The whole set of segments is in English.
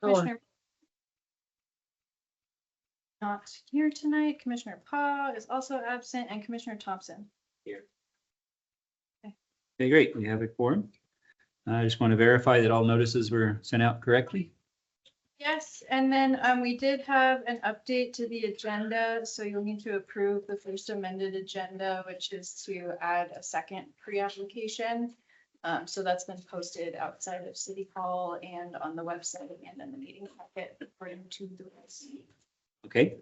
Commissioner not here tonight. Commissioner Pa is also absent, and Commissioner Thompson here. Okay, great. We have a quorum. I just want to verify that all notices were sent out correctly. Yes, and then we did have an update to the agenda, so you'll need to approve the first amended agenda, which is to add a second pre-application. So that's been posted outside of City Hall and on the website and in the meeting packet according to the rules. Okay.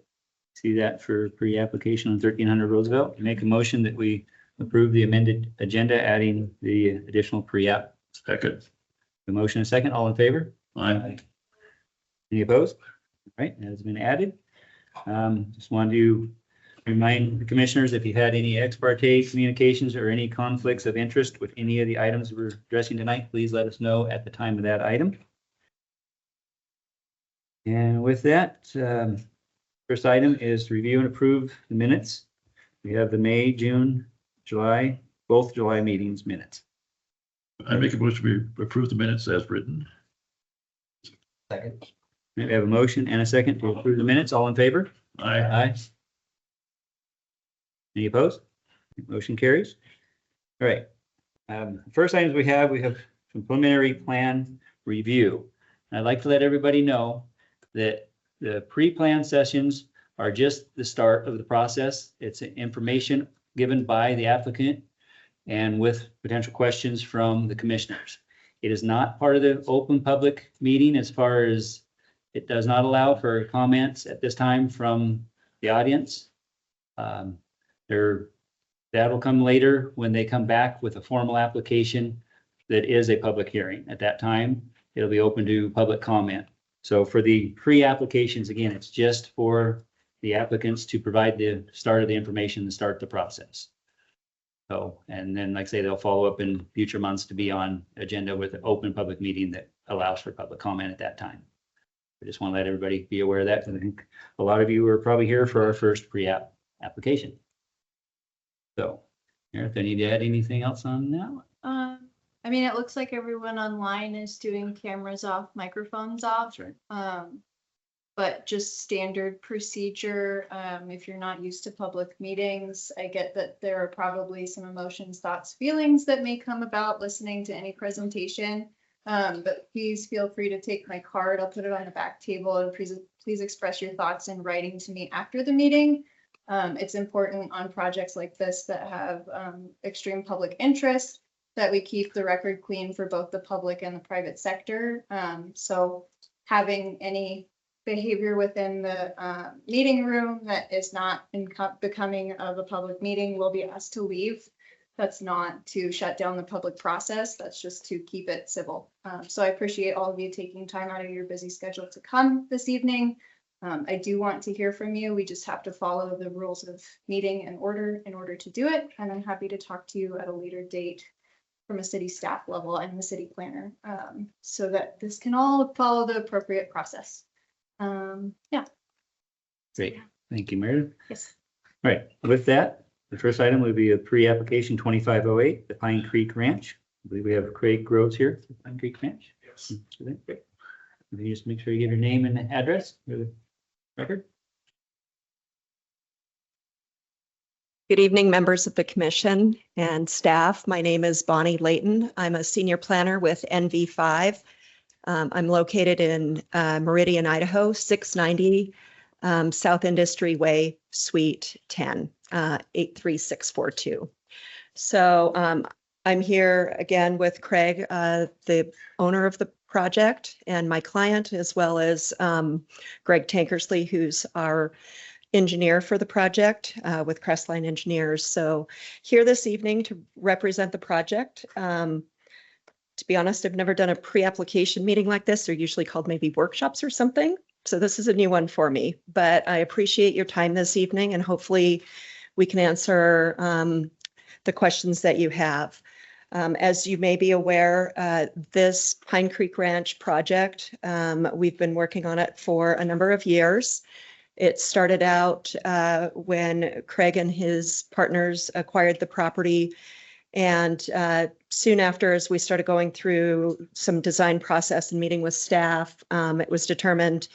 See that for pre-application on 1300 Roosevelt. Make a motion that we approve the amended agenda, adding the additional pre-app. Second. The motion is second. All in favor? Aye. Any opposed? All right, that has been added. Just wanted to remind the commissioners, if you've had any ex parte communications or any conflicts of interest with any of the items we're addressing tonight, please let us know at the time of that item. And with that, first item is to review and approve the minutes. We have the May, June, July, both July meetings minutes. I make a motion we approve the minutes as written. Second. We have a motion and a second to approve the minutes. All in favor? Aye. Aye. Any opposed? Motion carries. All right. First items we have some preliminary plan review. I'd like to let everybody know that the pre-plan sessions are just the start of the process. It's information given by the applicant and with potential questions from the commissioners. It is not part of the open public meeting, as far as it does not allow for comments at this time from the audience. That will come later when they come back with a formal application that is a public hearing. At that time, it'll be open to public comment. So for the pre-applications, again, it's just for the applicants to provide the start of the information to start the process. So, and then like I say, they'll follow up in future months to be on agenda with an open public meeting that allows for public comment at that time. I just want to let everybody be aware of that, because I think a lot of you are probably here for our first pre-app application. So, Meredith, I need to add anything else on that? I mean, it looks like everyone online is doing cameras off, microphones off. That's right. But just standard procedure, if you're not used to public meetings, I get that there are probably some emotions, thoughts, feelings that may come about listening to any presentation. But please feel free to take my card. I'll put it on the back table, and please express your thoughts in writing to me after the meeting. It's important on projects like this that have extreme public interest that we keep the record clean for both the public and the private sector. So having any behavior within the meeting room that is not becoming of a public meeting will be asked to leave. That's not to shut down the public process. That's just to keep it civil. So I appreciate all of you taking time out of your busy schedule to come this evening. I do want to hear from you. We just have to follow the rules of meeting and order in order to do it. And I'm happy to talk to you at a later date from a city staff level and the city planner, so that this can all follow the appropriate process. Yeah. Great. Thank you, Meredith. Yes. All right. With that, the first item would be a pre-application 2508, the Pine Creek Ranch. I believe we have Craig Groves here, Pine Creek Ranch. Yes. Great. Can you just make sure you give your name and address for the record? Good evening, members of the commission and staff. My name is Bonnie Layton. I'm a senior planner with NV5. I'm located in Meridian, Idaho, 690 South Industry Way, Suite 10, 83642. So I'm here again with Craig, the owner of the project, and my client, as well as Greg Tankersley, who's our engineer for the project with Crestline Engineers. So here this evening to represent the project. To be honest, I've never done a pre-application meeting like this. They're usually called maybe workshops or something. So this is a new one for me, but I appreciate your time this evening, and hopefully we can answer the questions that you have. As you may be aware, this Pine Creek Ranch project, we've been working on it for a number of years. It started out when Craig and his partners acquired the property And soon after, as we started going through some design process and meeting with staff, it was determined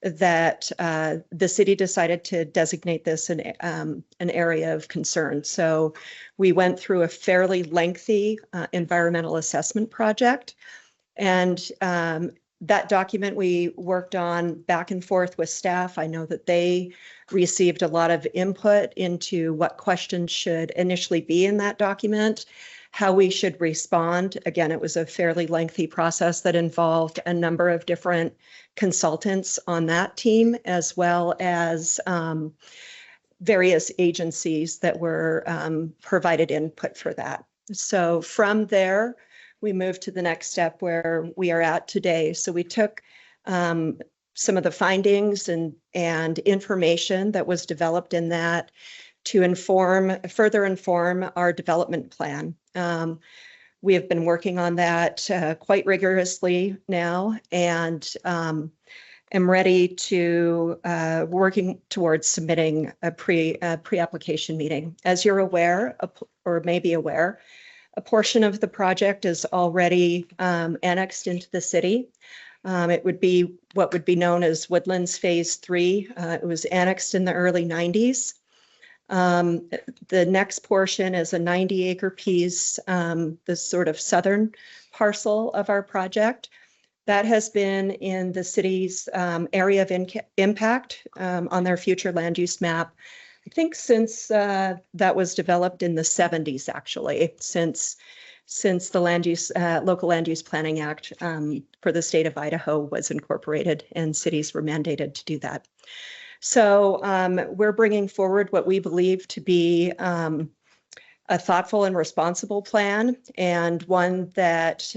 that the city decided to designate this an area of concern. So we went through a fairly lengthy environmental assessment project. And that document we worked on back and forth with staff. I know that they received a lot of input into what questions should initially be in that document, how we should respond. Again, it was a fairly lengthy process that involved a number of different consultants on that team, as well as various agencies that were provided input for that. So from there, we moved to the next step where we are at today. So we took some of the findings and information that was developed in that to further inform our development plan. We have been working on that quite rigorously now, and am ready to working towards submitting a pre-application meeting. As you're aware, or may be aware, a portion of the project is already annexed into the city. It would be what would be known as Woodlands Phase 3. It was annexed in the early 90s. The next portion is a 90-acre piece, the sort of southern parcel of our project. That has been in the city's area of impact on their future land use map, I think since that was developed in the 70s, actually, since the Local Land Use Planning Act for the state of Idaho was incorporated and cities were mandated to do that. So we're bringing forward what we believe to be a thoughtful and responsible plan, and one that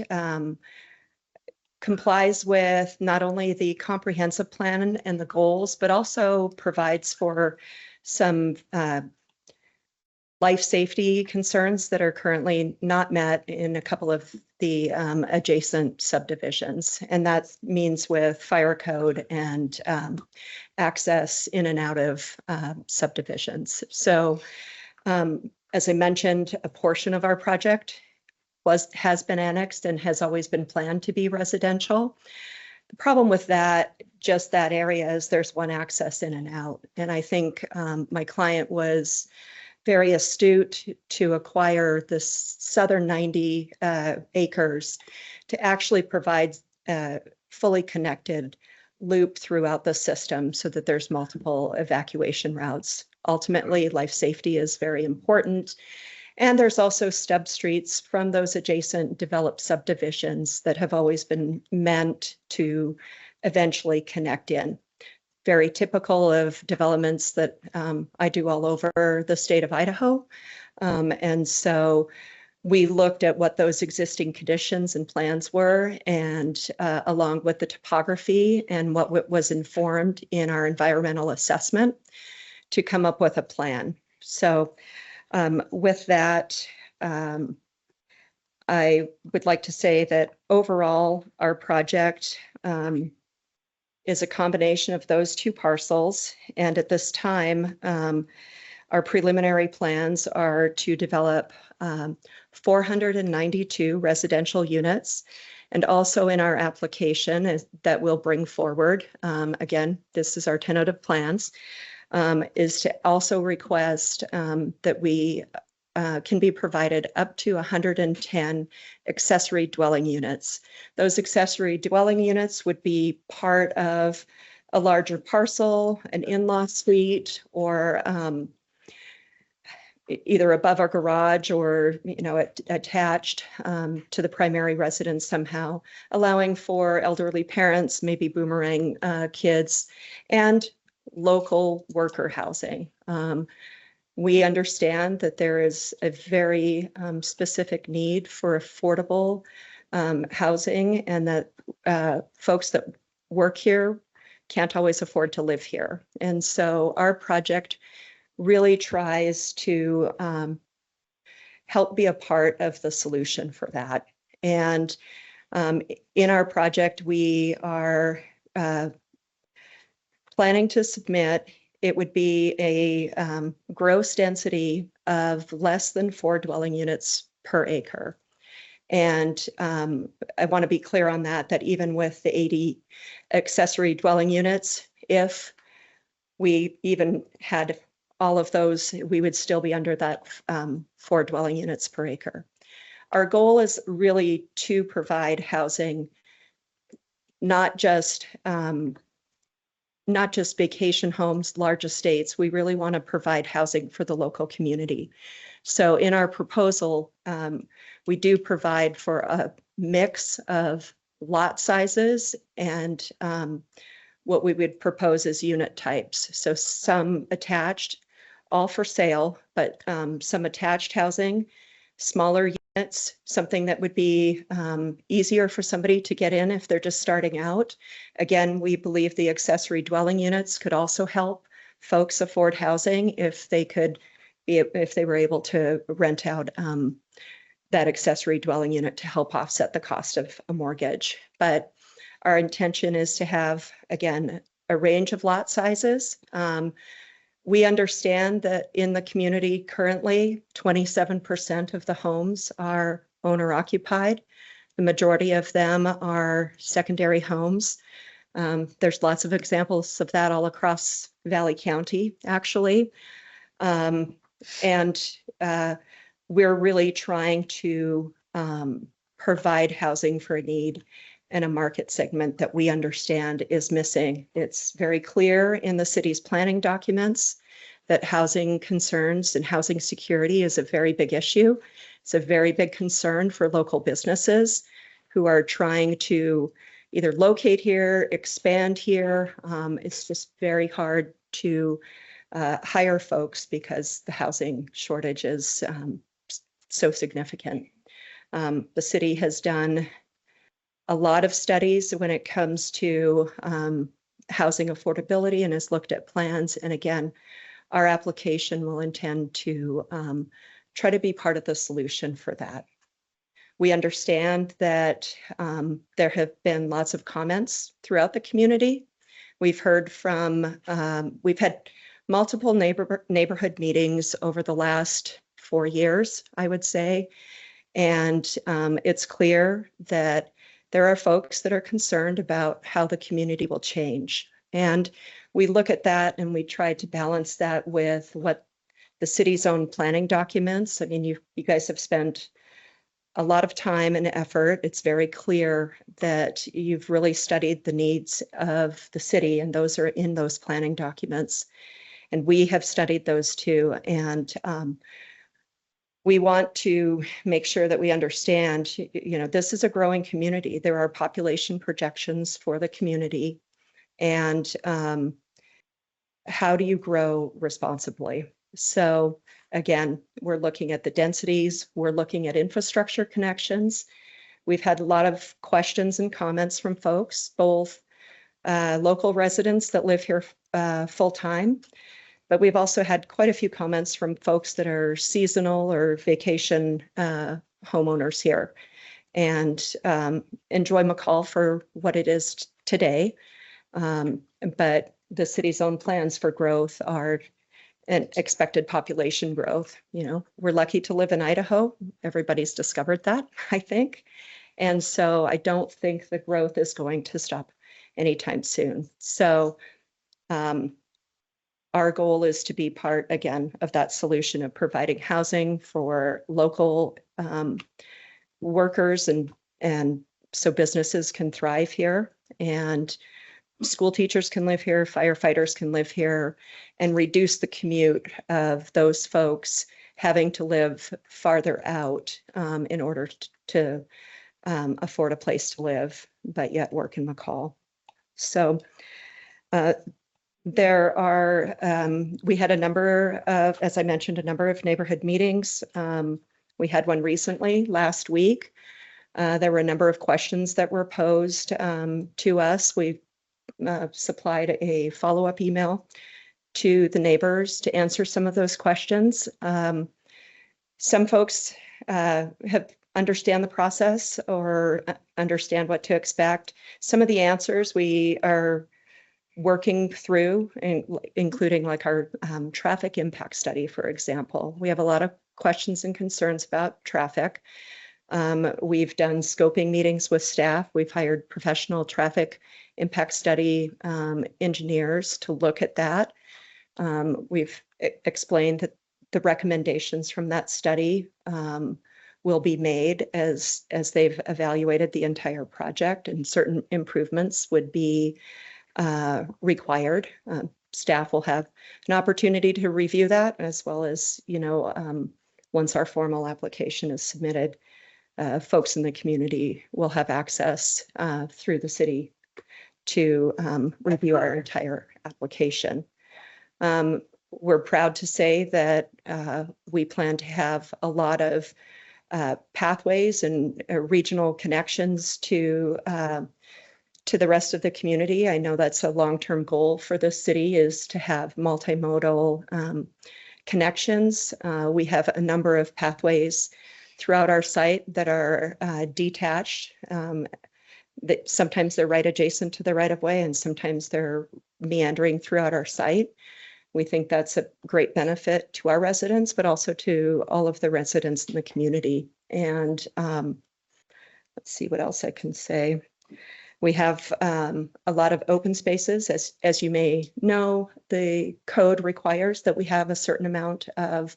complies with not only the comprehensive plan and the goals, but also provides for some life safety concerns that are currently not met in a couple of the adjacent subdivisions. And that means with fire code and access in and out of subdivisions. So as I mentioned, a portion of our project has been annexed and has always been planned to be residential. The problem with that, just that area, is there's one access in and out. And I think my client was very astute to acquire this southern 90 acres to actually provide a fully connected loop throughout the system so that there's multiple evacuation routes. Ultimately, life safety is very important. And there's also stub streets from those adjacent developed subdivisions that have always been meant to eventually connect in. Very typical of developments that I do all over the state of Idaho. And so we looked at what those existing conditions and plans were, and along with the topography and what was informed in our environmental assessment to come up with a plan. So with that, I would like to say that overall, our project is a combination of those two parcels. And at this time, our preliminary plans are to develop 492 residential units. And also in our application that we'll bring forward, again, this is our tentative plans, is to also request that we can be provided up to 110 accessory dwelling units. Those accessory dwelling units would be part of a larger parcel, an in-law suite, or either above our garage or, attached to the primary residence somehow, allowing for elderly parents, maybe boomerang kids, and local worker housing. We understand that there is a very specific need for affordable housing, and that folks that work here can't always afford to live here. And so our project really tries to help be a part of the solution for that. And in our project, we are planning to submit, it would be a gross density of less than 4 dwelling units per acre. And I want to be clear on that, that even with the 80 accessory dwelling units, if we even had all of those, we would still be under that 4 dwelling units per acre. Our goal is really to provide housing, not just vacation homes, large estates. We really want to provide housing for the local community. So in our proposal, we do provide for a mix of lot sizes and what we would propose as unit types. So some attached, all for sale, but some attached housing, smaller units, something that would be easier for somebody to get in if they're just starting out. Again, we believe the accessory dwelling units could also help folks afford housing if they were able to rent out that accessory dwelling unit to help offset the cost of a mortgage. But our intention is to have, again, a range of lot sizes. We understand that in the community currently, 27% of the homes are owner occupied. The majority of them are secondary homes. There's lots of examples of that all across Valley County, actually. We're really trying to provide housing for a need and a market segment that we understand is missing. It's very clear in the city's planning documents that housing concerns and housing security is a very big issue. It's a very big concern for local businesses who are trying to either locate here, expand here. It's just very hard to hire folks because the housing shortage is so significant. The city has done a lot of studies when it comes to housing affordability and has looked at plans. And again, our application will intend to try to be part of the solution for that. We understand that there have been lots of comments throughout the community. We've heard from, we've had multiple neighborhood meetings over the last 4 years, I would say. And it's clear that there are folks that are concerned about how the community will change. And we look at that and we try to balance that with what the city's own planning documents. I mean, you guys have spent a lot of time and effort. It's very clear that you've really studied the needs of the city, and those are in those planning documents. And we have studied those too. And we want to make sure that we understand, this is a growing community. There are population projections for the community. And how do you grow responsibly? So again, we're looking at the densities. We're looking at infrastructure connections. We've had a lot of questions and comments from folks, both local residents that live here full time. But we've also had quite a few comments from folks that are seasonal or vacation homeowners here and enjoy McCall for what it is today. But the city's own plans for growth are an expected population growth. We're lucky to live in Idaho. Everybody's discovered that, I think. And so I don't think the growth is going to stop anytime soon. So our goal is to be part, again, of that solution of providing housing for local workers and so businesses can thrive here and school teachers can live here, firefighters can live here, and reduce the commute of those folks having to live farther out in order to afford a place to live, but yet work in McCall. So there are, we had a number of, as I mentioned, a number of neighborhood meetings. We had one recently last week. There were a number of questions that were posed to us. We supplied a follow-up email to the neighbors to answer some of those questions. Some folks understand the process or understand what to expect. Some of the answers we are working through, including like our traffic impact study, for example. We have a lot of questions and concerns about traffic. We've done scoping meetings with staff. We've hired professional traffic impact study engineers to look at that. We've explained that the recommendations from that study will be made as they've evaluated the entire project, and certain improvements would be required. Staff will have an opportunity to review that, as well as, once our formal application is submitted, folks in the community will have access through the city to review our entire application. We're proud to say that we plan to have a lot of pathways and regional connections to the rest of the community. I know that's a long-term goal for the city, is to have multimodal connections. We have a number of pathways throughout our site that are detached. That sometimes they're right adjacent to the right of way, and sometimes they're meandering throughout our site. We think that's a great benefit to our residents, but also to all of the residents in the community. And let's see what else I can say. We have a lot of open spaces. As you may know, the code requires that we have a certain amount of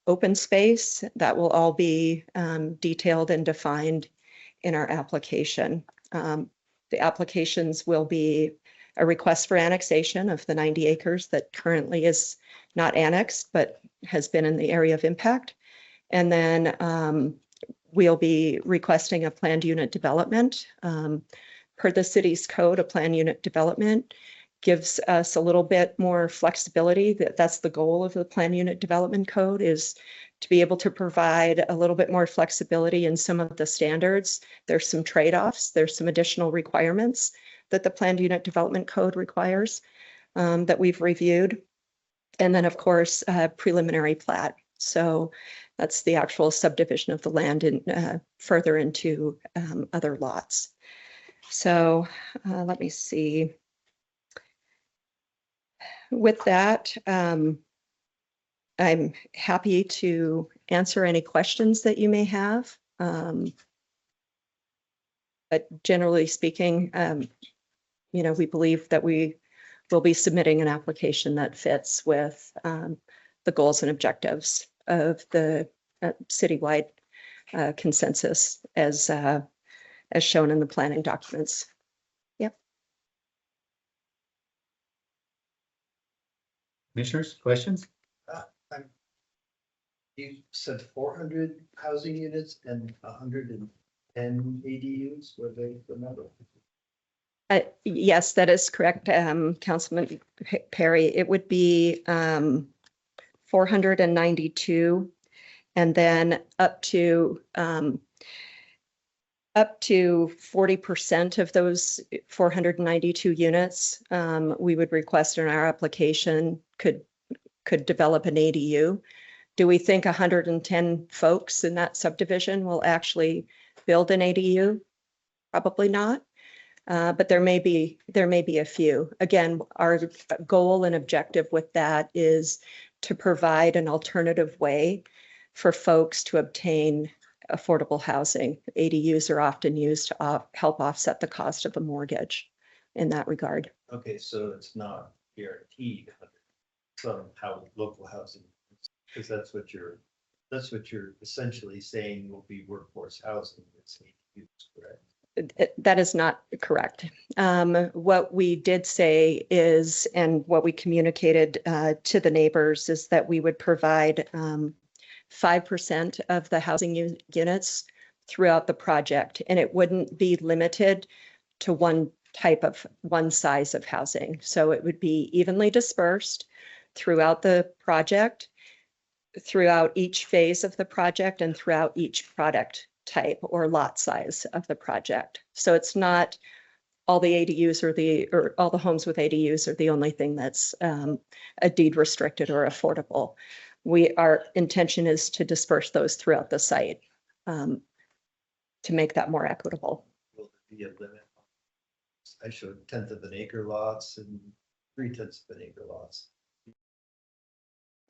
open space that will all be detailed and defined in our application. The applications will be a request for annexation of the 90 acres that currently is not annexed, but has been in the area of impact. And then we'll be requesting a planned unit development. Per the city's code, a planned unit development gives us a little bit more flexibility. That's the goal of the planned unit development code, is to be able to provide a little bit more flexibility in some of the standards. There's some trade-offs. There's some additional requirements that the planned unit development code requires that we've reviewed. And then, of course, preliminary plat. So that's the actual subdivision of the land and further into other lots. So let me see. With that, I'm happy to answer any questions that you may have. But generally speaking, we believe that we will be submitting an application that fits with the goals and objectives of the citywide consensus as shown in the planning documents. Yep. Commissioners, questions? You said 400 housing units and 110 ADUs, were they the number? Yes, that is correct, Councilman Perry. It would be 492, and then up to 40% of those 492 units we would request in our application could develop an ADU. Do we think 110 folks in that subdivision will actually build an ADU? Probably not. But there may be a few. Again, our goal and objective with that is to provide an alternative way for folks to obtain affordable housing. ADUs are often used to help offset the cost of a mortgage in that regard. Okay, so it's not guaranteed from how local housing, because that's what you're essentially saying will be workforce housing. It's ADUs, correct? That is not correct. What we did say is, and what we communicated to the neighbors, is that we would provide 5% of the housing units throughout the project, and it wouldn't be limited to one size of housing. So it would be evenly dispersed throughout the project, throughout each phase of the project, and throughout each product type or lot size of the project. So it's not all the ADUs or all the homes with ADUs are the only thing that's a deed restricted or affordable. Our intention is to disperse those throughout the site to make that more equitable. Will there be a limit? I showed 1/10 of an acre lots and 3/10 of an acre lots.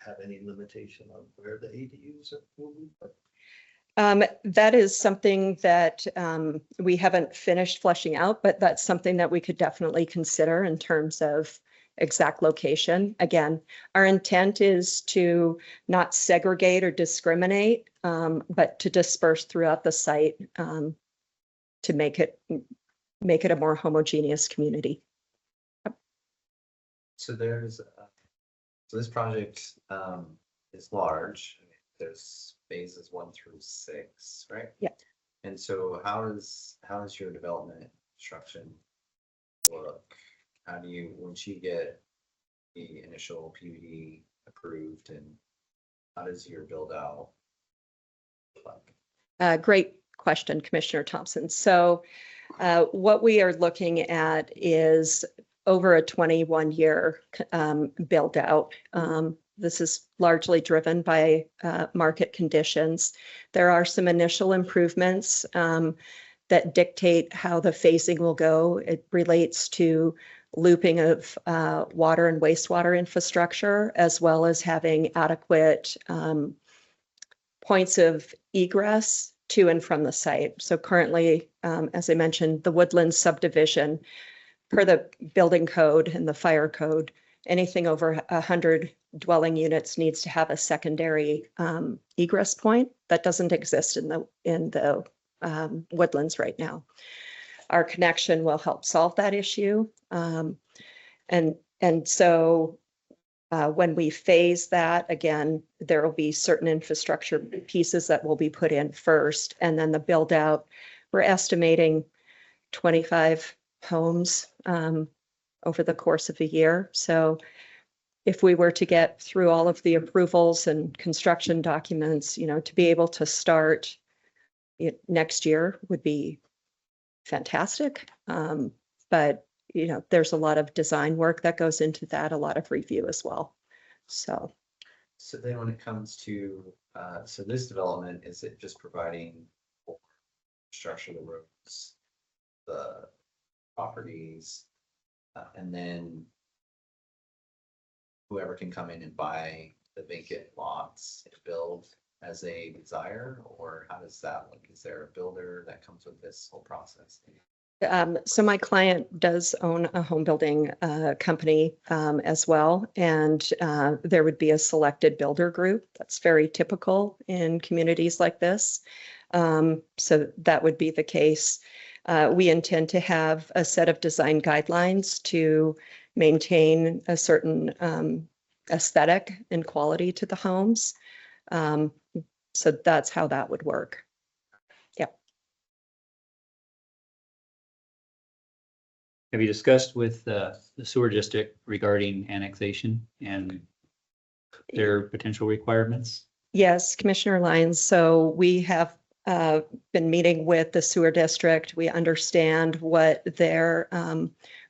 have any limitation on where the ADUs will be? That is something that we haven't finished fleshing out, but that's something that we could definitely consider in terms of exact location. Again, our intent is to not segregate or discriminate, but to disperse throughout the site to make it a more homogeneous community. So so this project is large. I mean, there's phases 1 through 6, right? Yeah. And so how does your development construction look? How do you, once you get the initial PUD approved, and how does your build out look like? Great question, Commissioner Thompson. So what we are looking at is over a 21-year build out. This is largely driven by market conditions. There are some initial improvements that dictate how the phasing will go. It relates to looping of water and wastewater infrastructure, as well as having adequate points of egress to and from the site. So currently, as I mentioned, the Woodlands subdivision, per the building code and the fire code, anything over 100 dwelling units needs to have a secondary egress point. That doesn't exist in the Woodlands right now. Our connection will help solve that issue. And so when we phase that, again, there will be certain infrastructure pieces that will be put in first, and then the build out, we're estimating 25 homes over the course of a year. So if we were to get through all of the approvals and construction documents, to be able to start it next year would be fantastic. But there's a lot of design work that goes into that, a lot of review as well. So then when it comes to, so this development, is it just providing structure, the roads, the properties, and then whoever can come in and buy the vacant lots and build as they desire, or how does that look? Is there a builder that comes with this whole process? So my client does own a home building company as well, and there would be a selected builder group. That's very typical in communities like this. So that would be the case. We intend to have a set of design guidelines to maintain a certain aesthetic and quality to the homes. So that's how that would work. Have you discussed with the sewer district regarding annexation and their potential requirements? Yes, Commissioner Lyons. So we have been meeting with the sewer district. We understand what their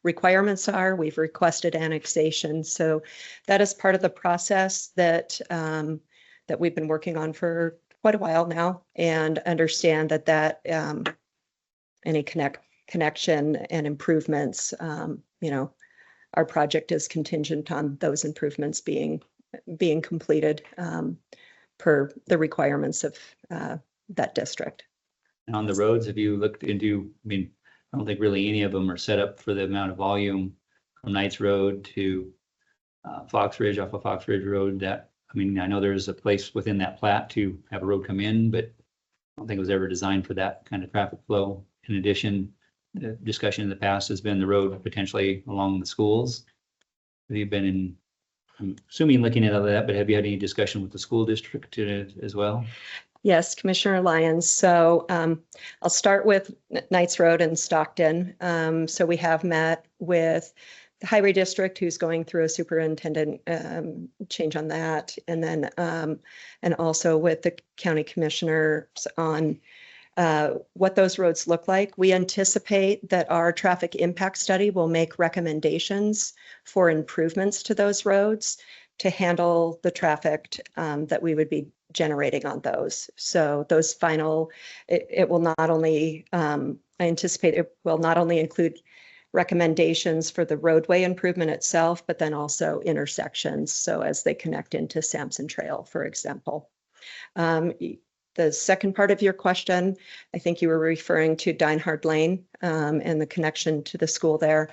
requirements are. We've requested annexation. So that is part of the process that that we've been working on for quite a while now, and understand that any connection and improvements, our project is contingent on those improvements being completed per the requirements of that district. And on the roads, have you looked into, I don't think really any of them are set up for the amount of volume from Knights Road to Fox Ridge, off of Fox Ridge Road. That, I know there's a place within that plat to have a road come in, but I don't think it was ever designed for that kind of traffic flow. In addition, the discussion in the past has been the road potentially along the schools. Have you been in, I'm assuming looking at all that, but have you had any discussion with the school district as well? Yes, Commissioner Lyons. So I'll start with Knights Road and Stockton. So we have met with the Highway District, who's going through a superintendent change on that, and then and also with the county commissioners on what those roads look like. We anticipate that our traffic impact study will make recommendations for improvements to those roads to handle the traffic that we would be generating on those. So those final, it will not only, I anticipate it will not only include recommendations for the roadway improvement itself, but then also intersections. So as they connect into Sampson Trail, for example. The second part of your question, I think you were referring to Dinehard Lane and the connection to the school there.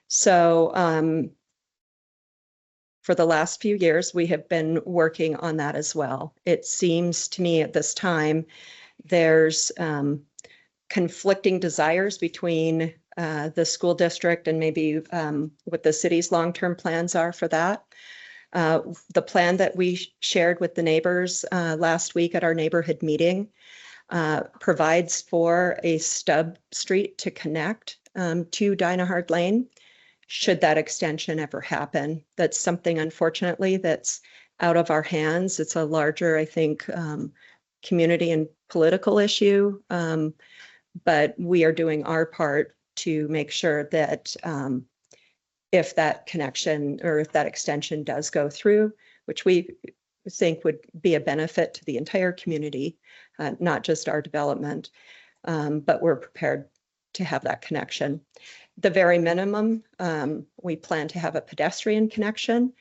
So for the last few years, we have been working on that as well. It seems to me at this time, there's conflicting desires between the school district and maybe what the city's long-term plans are for that. The plan that we shared with the neighbors last week at our neighborhood meeting provides for a stub street to connect to Dinehard Lane, should that extension ever happen. That's something, unfortunately, that's out of our hands. It's a larger, I think, community and political issue, but we are doing our part to make sure that if that connection or if that extension does go through, which we think would be a benefit to the entire community, not just our development, but we're prepared to have that connection. The very minimum, we plan to have a pedestrian connection.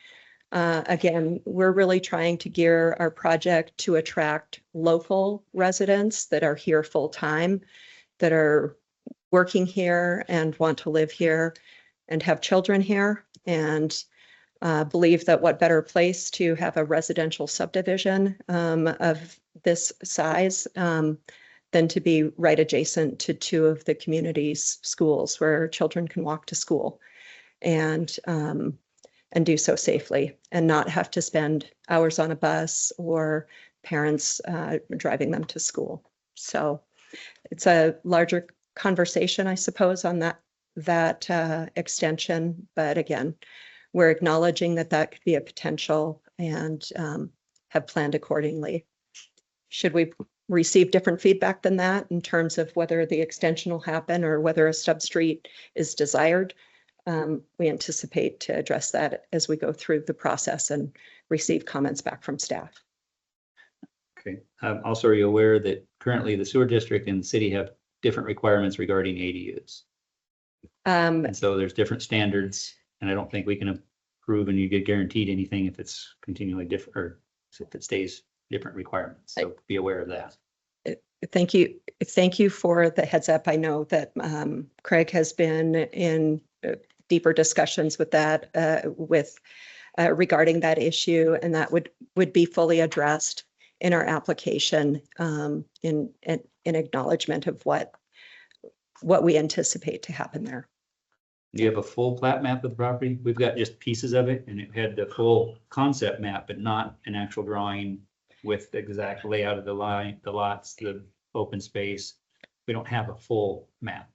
Again, we're really trying to gear our project to attract local residents that are here full time, that are working here and want to live here and have children here, and believe that what better place to have a residential subdivision of this size than to be right adjacent to two of the community's schools where children can walk to school and do so safely and not have to spend hours on a bus or parents driving them to school. So it's a larger conversation, I suppose, on that extension. But again, we're acknowledging that that could be a potential and have planned accordingly. Should we receive different feedback than that in terms of whether the extension will happen or whether a substreet is desired, we anticipate to address that as we go through the process and receive comments back from staff. Okay. Also, are you aware that currently the sewer district and the city have different requirements regarding ADUs? And so there's different standards, and I don't think we can approve and you get guaranteed anything if it's continually different or if it stays different requirements. So be aware of that. Thank you. Thank you for the heads up. I know that Craig has been in deeper discussions with that, regarding that issue, and that would be fully addressed in our application in acknowledgement of what we anticipate to happen there. Do you have a full plat map of the property? We've got just pieces of it, and it had the full concept map, but not an actual drawing with the exact layout of the line, the lots, the open space. We don't have a full map.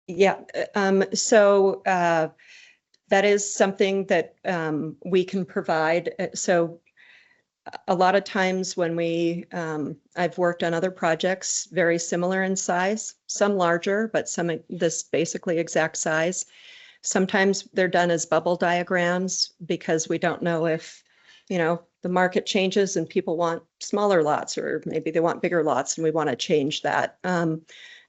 Yeah, so that is something that we can provide. So a lot of times when I've worked on other projects very similar in size, some larger, but some this basically exact size. Sometimes they're done as bubble diagrams because we don't know if, the market changes and people want smaller lots, or maybe they want bigger lots and we want to change that.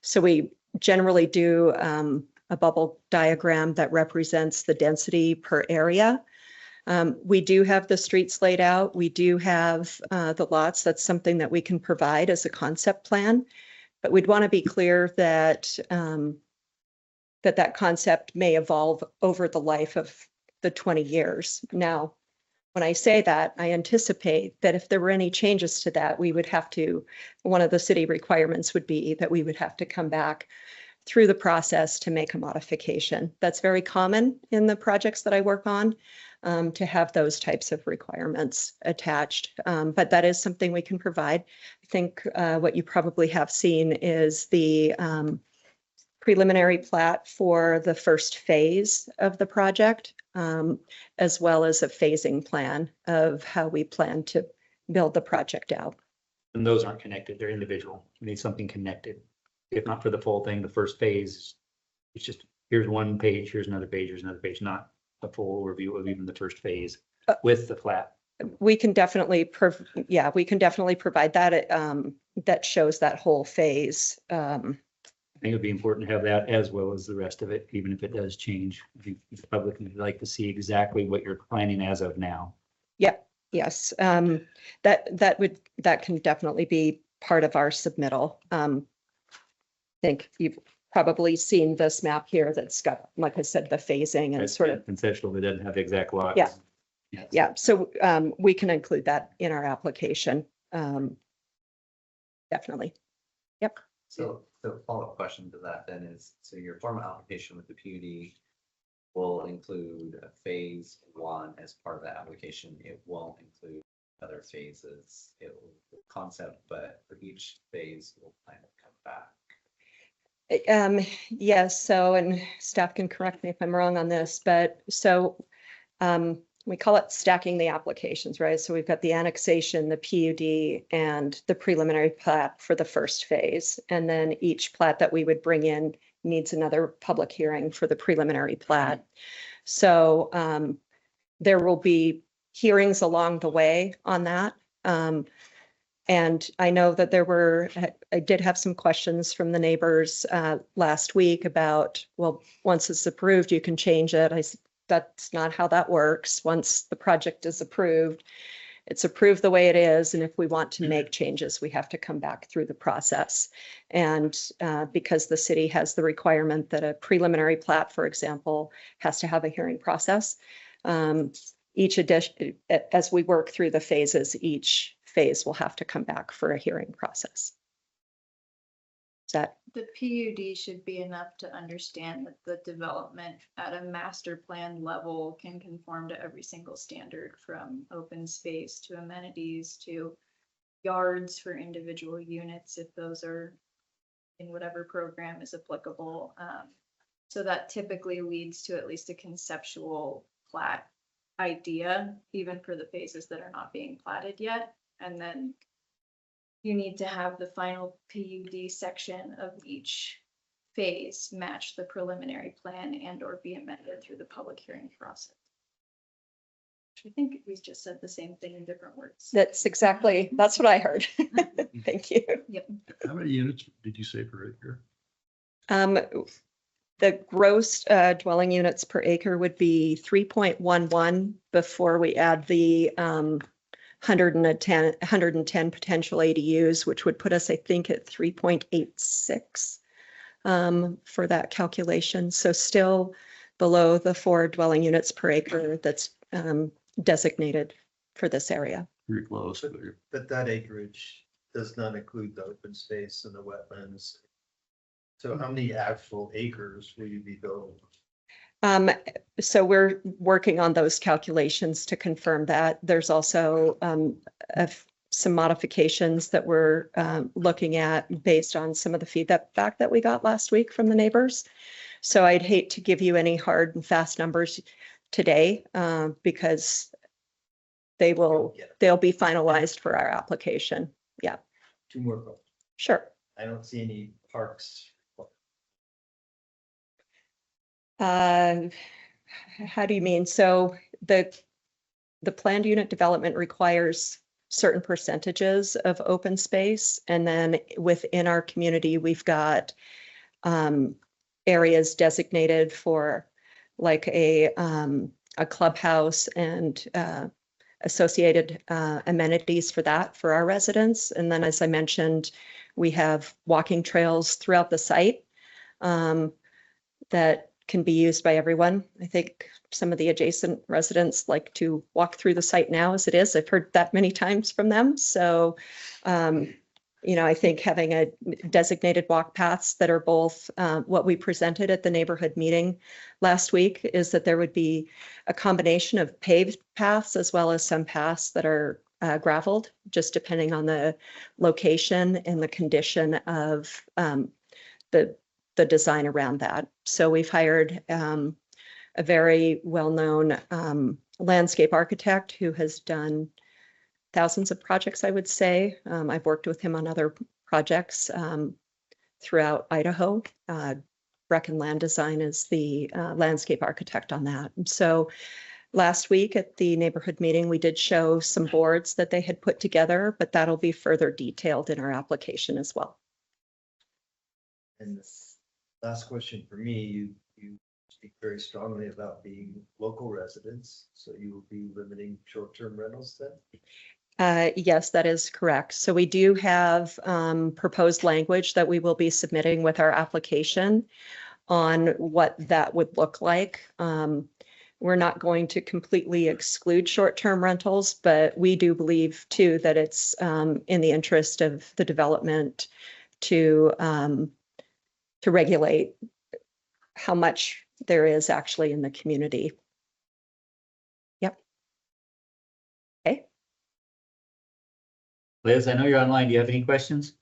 So we generally do a bubble diagram that represents the density per area. We do have the streets laid out. We do have the lots. That's something that we can provide as a concept plan, but we'd want to be clear that that concept may evolve over the life of the 20 years. Now, when I say that, I anticipate that if there were any changes to that, we would have to, one of the city requirements would be that we would have to come back through the process to make a modification. That's very common in the projects that I work on, to have those types of requirements attached. But that is something we can provide. I think what you probably have seen is the preliminary plat for the first phase of the project, as well as a phasing plan of how we plan to build the project out. And those aren't connected, they're individual. We need something connected. If not for the full thing, the first phase, it's just, here's one page, here's another page, not a full overview of even the first phase with the plat. We can definitely, provide that. That shows that whole phase think it'd be important to have that as well as the rest of it, even if it does change. I think the public would like to see exactly what you're planning as of now. Yes, that can definitely be part of our submittal. I think you've probably seen this map here that's got, like I said, the phasing and sort of, Conceptual, but doesn't have the exact lots. Yeah. yeah, so we can include that in our application. Definitely. So the follow-up question to that then is, so your formal application with the PUD will include a phase 1 as part of the application. It won't include other phases. It will concept, but for each phase, we'll plan to come back. Yes, so, and staff can correct me if I'm wrong on this, but so we call it stacking the applications, right? So we've got the annexation, the PUD, and the preliminary plat for the first phase. And then each plat that we would bring in needs another public hearing for the preliminary plat. So there will be hearings along the way on that. And I know that I did have some questions from the neighbors last week about, well, once it's approved, you can change it. That's not how that works. Once the project is approved, it's approved the way it is. And if we want to make changes, we have to come back through the process. And because the city has the requirement that a preliminary plat, for example, has to have a hearing process, each edition, as we work through the phases, each phase will have to come back for a hearing process. Is that The PUD should be enough to understand that the development at a master plan level can conform to every single standard, from open space to amenities to yards for individual units, if those are in whatever program is applicable. So that typically leads to at least a conceptual plat idea, even for the phases that are not being platted yet. And then you need to have the final PUD section of each phase match the preliminary plan and or be amended through the public hearing process. I think we just said the same thing in different words. That's what I heard. Thank you. How many units did you say per acre? The gross dwelling units per acre would be 3.11 before we add the 110 potential ADUs, which would put us, I think, at 3.86 for that calculation. So still below the 4 dwelling units per acre that's designated for this area. Pretty close. But that acreage does not include the open space and the wetlands. So how many actual acres will you be building? So we're working on those calculations to confirm that. There's also some modifications that we're looking at based on some of the feedback that we got last week from the neighbors. So I'd hate to give you any hard and fast numbers today because they'll be finalized for our application. Yeah, 2 more questions. sure. I don't see any parks. How do you mean? So the planned unit development requires certain percentages of open space. And then within our community, we've got areas designated for like a clubhouse and associated amenities for that for our residents. And then, as I mentioned, we have walking trails throughout the site that can be used by everyone. I think some of the adjacent residents like to walk through the site now as it is. I've heard that many times from them. So, I think having a designated walk paths that are both what we presented at the neighborhood meeting last week is that there would be a combination of paved paths as well as some paths that are graveled, just depending on the location and the condition of the design around that. So we've hired a very well-known landscape architect who has done thousands of projects, I would say. I've worked with him on other projects throughout Idaho. Brecken Land Design is the landscape architect on that. And so last week at the neighborhood meeting, we did show some boards that they had put together, but that'll be further detailed in our application as well. And last question for me, you speak very strongly about being local residents, so you will be limiting short-term rentals then? Yes, that is correct. So we do have proposed language that we will be submitting with our application on what that would look like. We're not going to completely exclude short-term rentals, but we do believe too that it's in the interest of the development to regulate how much there is actually in the community. Yep. Okay. Liz, I know you're online. Do you have any questions?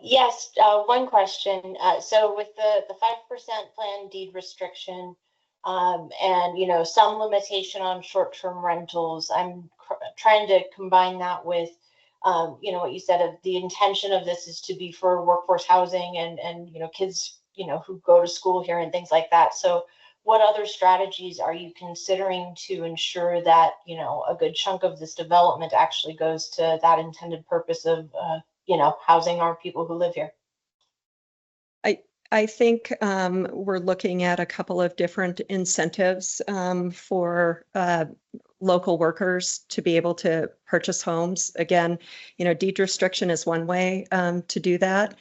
Yes, one question. So with the 5% plan deed restriction, and, you know, some limitation on short-term rentals, I'm trying to combine that with, you know, what you said of the intention of this is to be for workforce housing and, you know, kids, you know, who go to school here and things like that. So what other strategies are you considering to ensure that, you know, a good chunk of this development actually goes to that intended purpose of, you know, housing our people who live here? I think we're looking at a couple of different incentives for local workers to be able to purchase homes. Again, you know, deed restriction is one way to do that.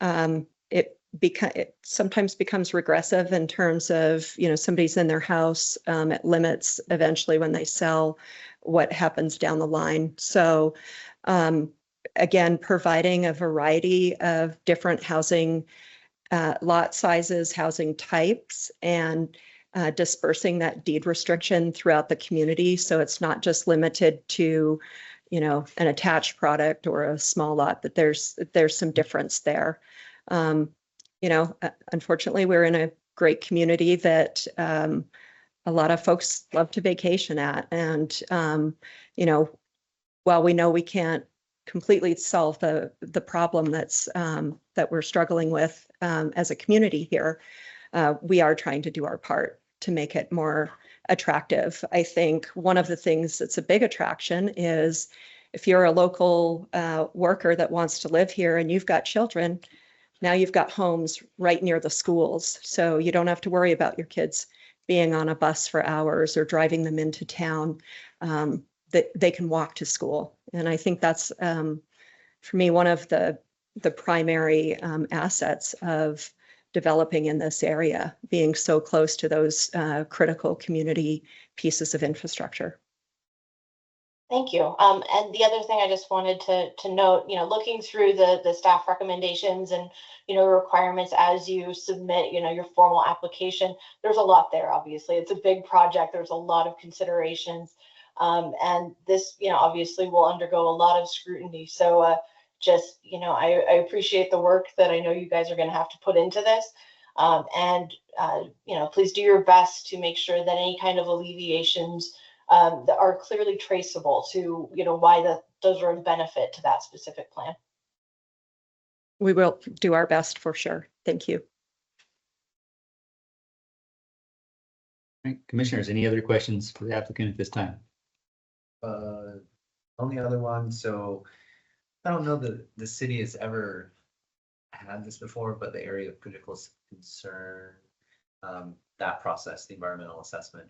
It sometimes becomes regressive in terms of, you know, somebody's in their house. It limits eventually when they sell what happens down the line. So again, providing a variety of different housing lot sizes, housing types, and dispersing that deed restriction throughout the community. So it's not just limited to, you know, an attached product or a small lot, that there's some difference there. You know, unfortunately, we're in a great community that a lot of folks love to vacation at. And, you know, while we know we can't completely solve the problem that we're struggling with as a community here, we are trying to do our part to make it more attractive. I think one of the things that's a big attraction is if you're a local worker that wants to live here and you've got children, now you've got homes right near the schools. So you don't have to worry about your kids being on a bus for hours or driving them into town. That they can walk to school. And I think that's, for me, one of the primary assets of developing in this area, being so close to those critical community pieces of infrastructure. Thank you. And the other thing I just wanted to note, you know, looking through the staff recommendations and, you know, requirements as you submit, you know, your formal application, there's a lot there, obviously. It's a big project. There's a lot of considerations. And this, you know, obviously will undergo a lot of scrutiny. So just, you know, I appreciate the work that I know you guys are going to have to put into this. You know, please do your best to make sure that any kind of alleviations that are clearly traceable to, you know, why those are of benefit to that specific plan. We will do our best for sure. Thank you. All right, commissioners, any other questions for the applicant at this time? Only other one, so I don't know that the city has ever had this before, but the area of critical concern, that process, the environmental assessment,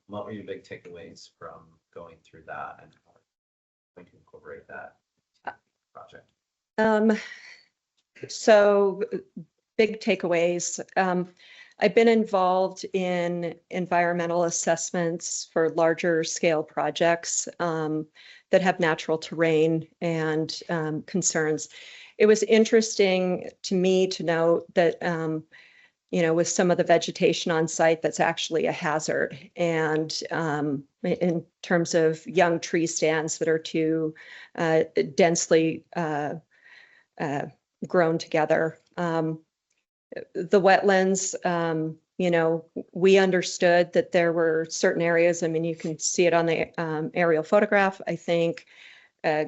what were your big takeaways from going through that and how going to incorporate that project? So big takeaways. I've been involved in environmental assessments for larger scale projects that have natural terrain and concerns. It was interesting to me to note that, you know, with some of the vegetation on site, that's actually a hazard. And in terms of young tree stands that are too densely grown together. The wetlands, you know, we understood that there were certain areas. I mean, you can see it on the aerial photograph. I think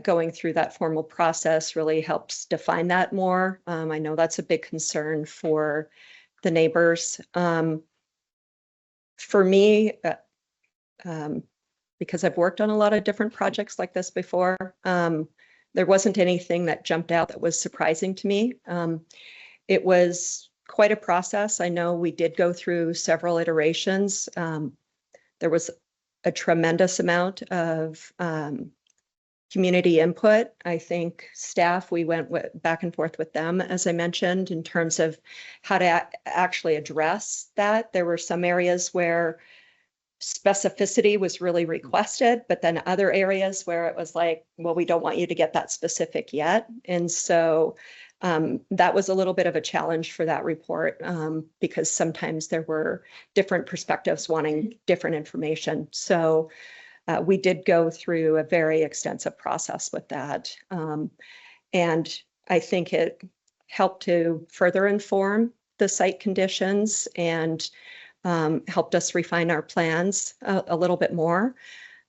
going through that formal process really helps define that more. I know that's a big concern for the neighbors. For me, because I've worked on a lot of different projects like this before, there wasn't anything that jumped out that was surprising to me. It was quite a process. I know we did go through several iterations. There was a tremendous amount of community input. I think staff, we went back and forth with them, as I mentioned, in terms of how to actually address that. There were some areas where specificity was really requested, but then other areas where it was like, well, we don't want you to get that specific yet. And so that was a little bit of a challenge for that report because sometimes there were different perspectives wanting different information. So we did go through a very extensive process with that. And I think it helped to further inform the site conditions and helped us refine our plans a little bit more.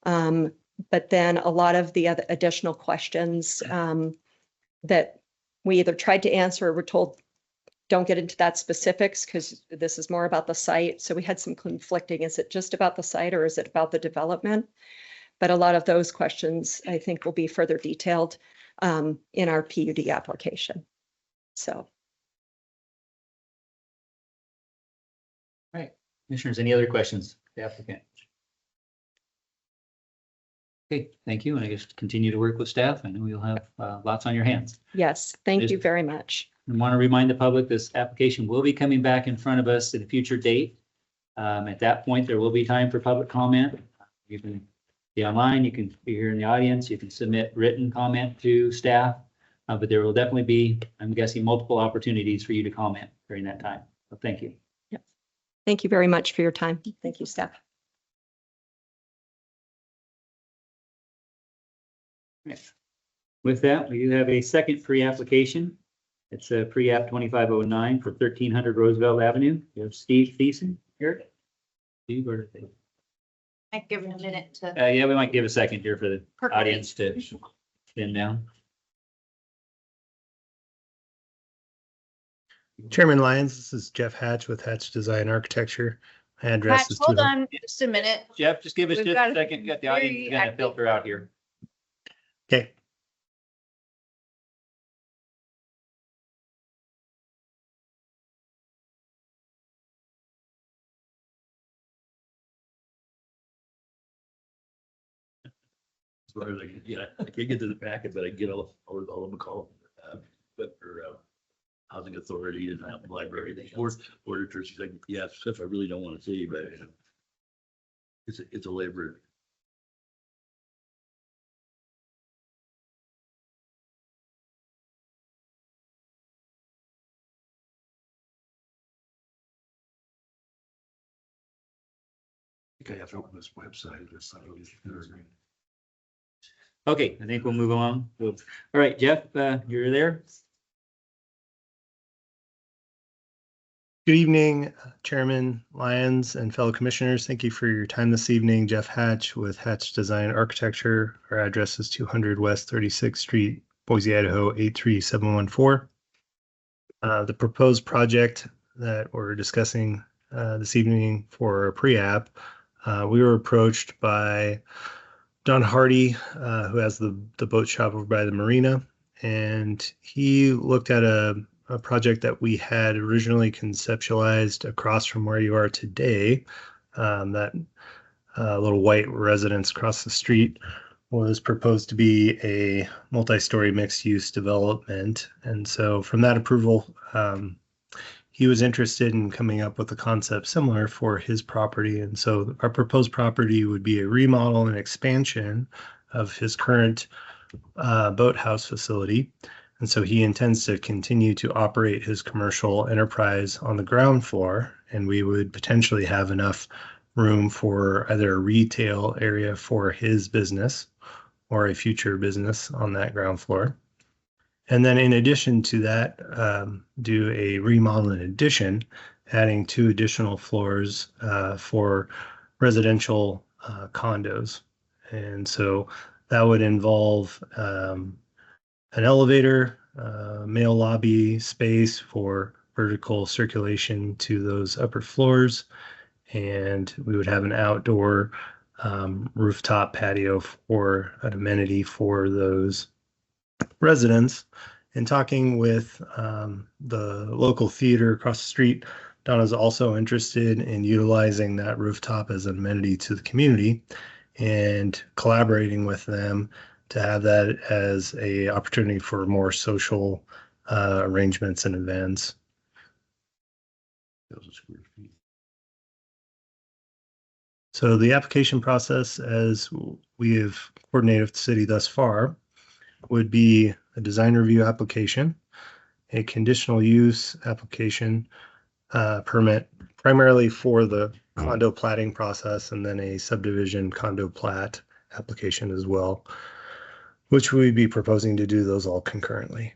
But then a lot of the other additional questions that we either tried to answer or were told, don't get into that specifics because this is more about the site. So we had some conflicting. Is it just about the site or is it about the development? But a lot of those questions, I think, will be further detailed in our PUD application. So. All right, commissioners, any other questions? The applicant. Okay, thank you. And I guess continue to work with staff. I know you'll have lots on your hands. Yes, thank you very much. I want to remind the public this application will be coming back in front of us at a future date. At that point, there will be time for public comment. You can be online, you can be here in the audience, you can submit written comment to staff, but there will definitely be, I'm guessing, multiple opportunities for you to comment during that time. So thank you. Yep. Thank you very much for your time. Thank you, staff. With that, we do have a second pre-application. It's a pre-app 2509 for 1300 Roosevelt Avenue. You have Steve Thiessen here. Steve, where did they? Might give it a minute to. Yeah, we might give a second here for the Percolate. audience to spin down. Chairman Lyons, this is Jeff Hatch with Hatch Design Architecture. My address Patch, is hold on just a minute. Jeff, just give us We've just got a a second. Got the audience very gonna active- filter out here. Okay. As far as I can, I can't get to the packet, but I get all of McCall. But for housing authority and library, board of trustees, like, yeah, stuff I really don't want to see, but it's a labor. I think I have to open this website. Okay, I think we'll move along. All right, Jeff, you're there. Good evening, Chairman Lyons and fellow commissioners. Thank you for your time this evening. Jeff Hatch with Hatch Design Architecture. Our address is 200 West 36th Street, Boise, Idaho 83714. The proposed project that we're discussing this evening for a pre-app, we were approached by Don Hardy, who has the boat shop over by the marina, and he looked at a project that we had originally conceptualized across from where you are today. That little white residence across the street was proposed to be a multi-story mixed-use development. And so from that approval, he was interested in coming up with a concept similar for his property. And so our proposed property would be a remodel and expansion of his current boathouse facility. And so he intends to continue to operate his commercial enterprise on the ground floor, and we would potentially have enough room for either a retail area for his business or a future business on that ground floor. And then in addition to that, do a remodel and addition, adding 2 additional floors for residential condos. And so that would involve an elevator, mail lobby space for vertical circulation to those upper floors. And we would have an outdoor rooftop patio for an amenity for those residents. In talking with the local theater across the street, Donna's also interested in utilizing that rooftop as an amenity to the community and collaborating with them to have that as a opportunity for more social arrangements and events. 1,000 square feet. So the application process, as we have coordinated with the city thus far, would be a design review application, a conditional use application permit, primarily for the condo platting process, and then a subdivision condo plat application as well, which we'd be proposing to do those all concurrently.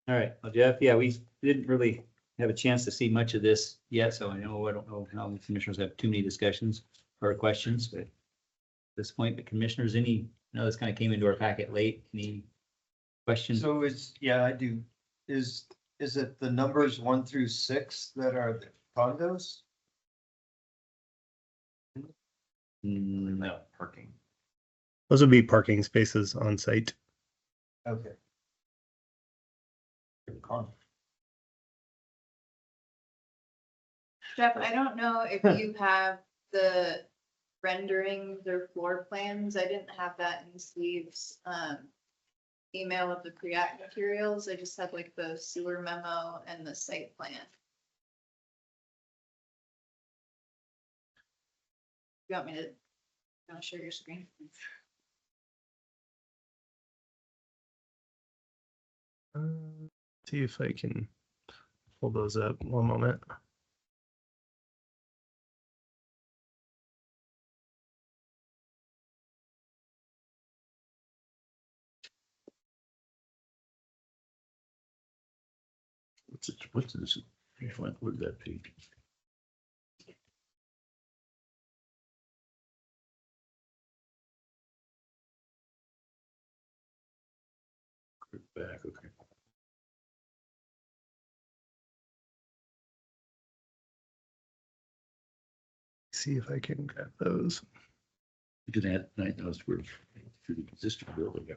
All right, well, Jeff, yeah, we didn't really have a chance to see much of this yet, so I don't know how the commissioners have too many discussions or questions, but at this point, the commissioners, I know this kind of came into our packet late, any questions? So yeah, I do. Is it the numbers 1 through 6 that are the condos? No. Parking. Those would be parking spaces on site. Okay. Condo. Jeff, I don't know if you have the renderings or floor plans. I didn't have that in Steve's email of the pre-act materials. I just had like the sewer memo and the site plan. You want me to share your screen? See if I can pull those up. One moment. What's this? Where'd that be? Back, okay. See if I can grab those. You can add 9,000 square feet to the existing building.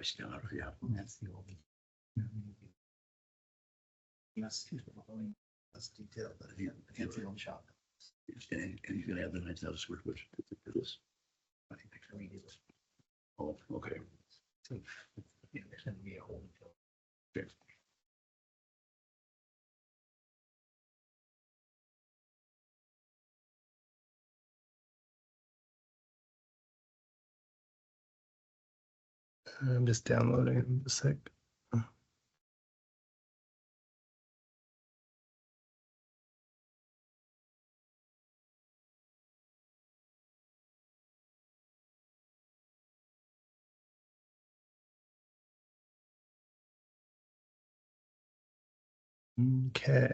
I still have, yeah. That's the old. That's detailed, but Can't see on the shop. And you can add the 9,000 square foot to this. I think we need this. Oh, okay. yeah, there's gonna be a whole. Okay. I'm just downloading in a sec. Okay.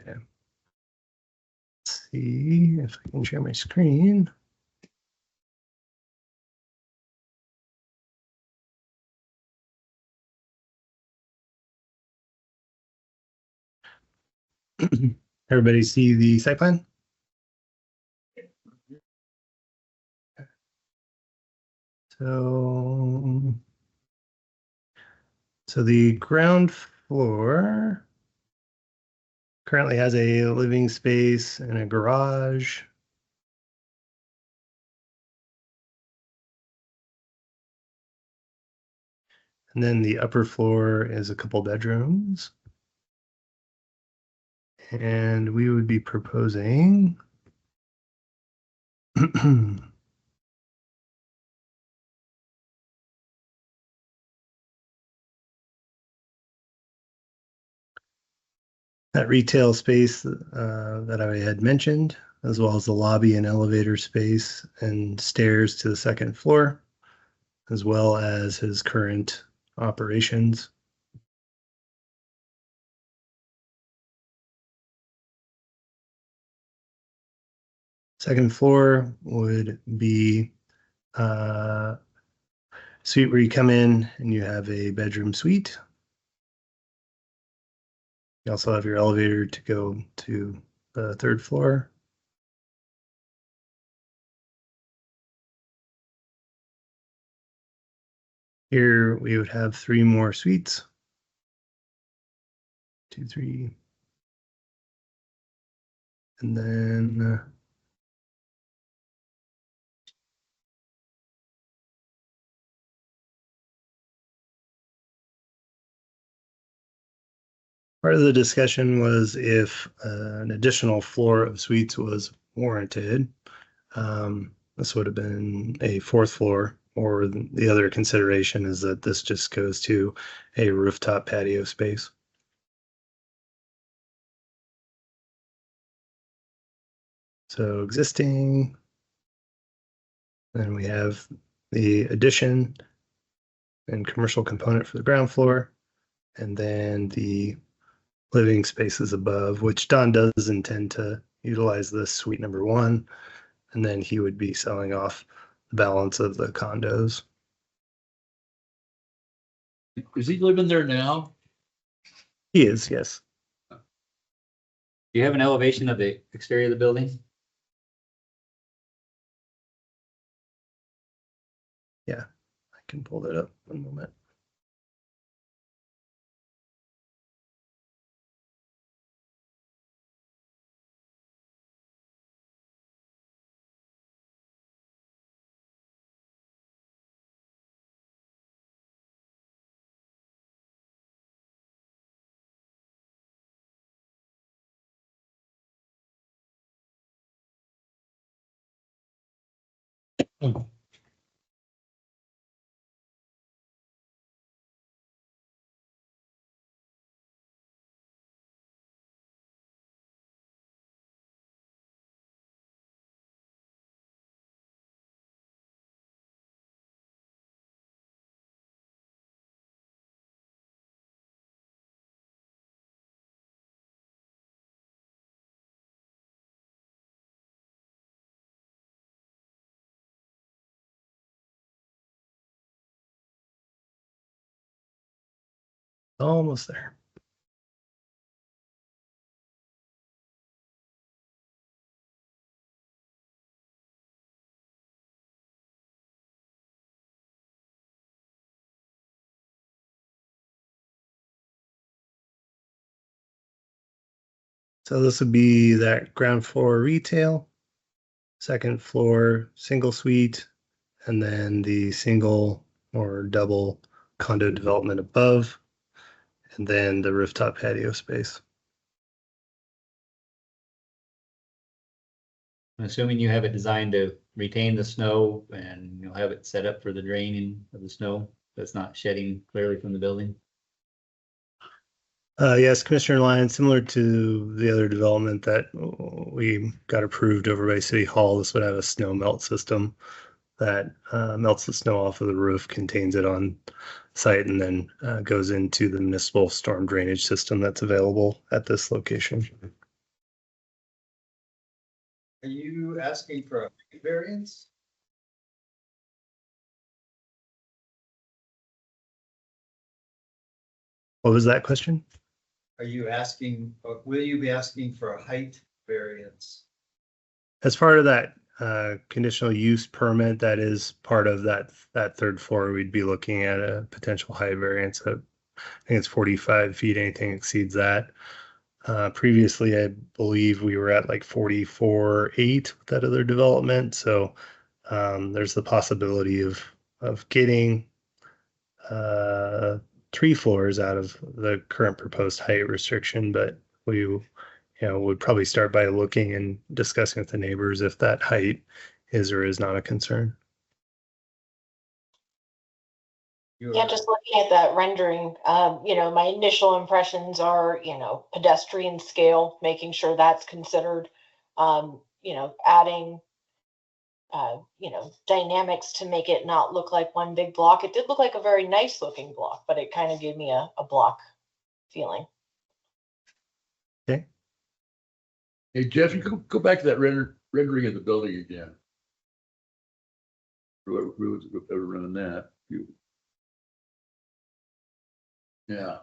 Let's see if I can share my screen. Everybody see the site plan? So the ground floor currently has a living space and a garage. And then the upper floor is a couple bedrooms. And we would be proposing that retail space that I had mentioned, as well as the lobby and elevator space and stairs to the second floor, as well as his current operations. Second floor would be suite where you come in and you have a bedroom suite. You also have your elevator to go to the third floor. Here we would have 3 more suites. 2, 3. And then part of the discussion was if an additional floor of suites was warranted. This would have been a 4th floor, or the other consideration is that this just goes to a rooftop patio space. So existing, then we have the addition and commercial component for the ground floor, and then the living spaces above, which Don does intend to utilize this suite number 1, and then he would be selling off the balance of the condos. Is he living there now? He is, yes. Do you have an elevation of the exterior of the building? Yeah, I can pull that up one moment. Almost there. So this would be that ground floor retail, 2nd floor single suite, and then the single or double condo development above, and then the rooftop patio space. I'm assuming you have it designed to retain the snow and you'll have it set up for the draining of the snow. That's not shedding clearly from the building. Yes, Commissioner Lyon, similar to the other development that we got approved over by City Hall, this would have a snow melt system that melts the snow off of the roof, contains it on site, and then goes into the municipal storm drainage system that's available at this location. Are you asking for a variance? What was that question? Are you asking, or will you be asking for a height variance? As part of that conditional use permit, that is part of that 3rd floor, we'd be looking at a potential height variance of, I think it's 45 feet, anything exceeds that. Previously, I believe we were at like 44.8 with that other development. So there's the possibility of getting 3 floors out of the current proposed height restriction, but we would probably start by looking and discussing with the neighbors if that height is or is not a concern. Yeah, just looking at that rendering, my initial impressions are, pedestrian scale, making sure that's considered, adding, dynamics to make it not look like one big block. It did look like a very nice looking block, but it kind of gave me a block feeling. Okay. Hey, Jeff, you go back to that rendering of the building again. Whoever's running that. Yeah.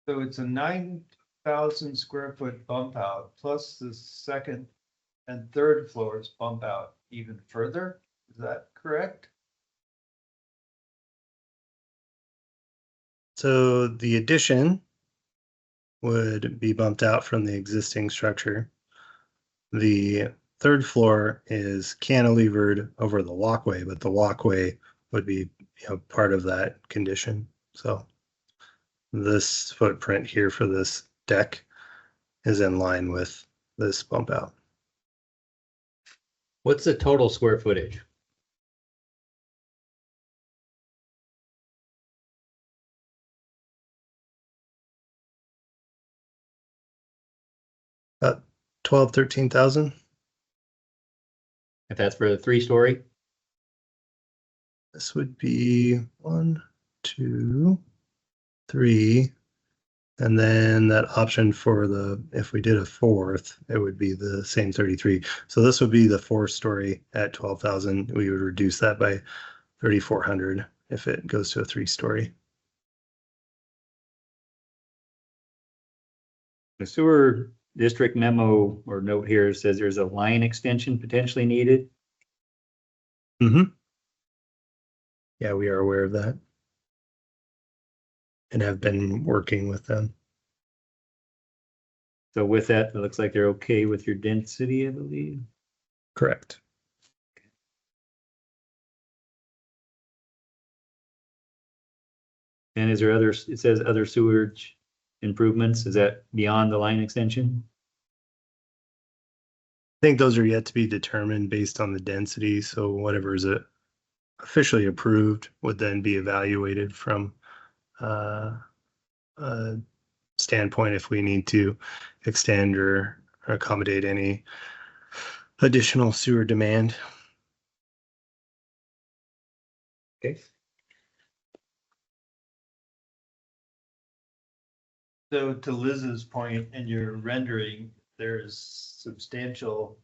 So it's a 9,000 square foot bump out, plus the second and third floors bump out even further. Is that correct? So the addition would be bumped out from the existing structure. The third floor is cantilevered over the walkway, but the walkway would be, part of that condition. So this footprint here for this deck is in line with this bump out. What's the total square footage? About 13,000. If that's for the 3-story? This would be 1, 2, 3. And then that option for if we did a fourth, it would be the same 33. So this would be the 4-story at 12,000. We would reduce that by 3,400 if it goes to a 3-story. The sewer district memo or note here says there's a line extension potentially needed. Mm-hmm. Yeah, we are aware of that. And have been working with them. So with that, it looks like they're okay with your density, I believe. Correct. And is there it says other sewage improvements? Is that beyond the line extension? I think those are yet to be determined based on the density. So whatever is officially approved would then be evaluated from a standpoint if we need to extend or accommodate any additional sewer demand. Okay. So to Liz's point, in your rendering, there's substantial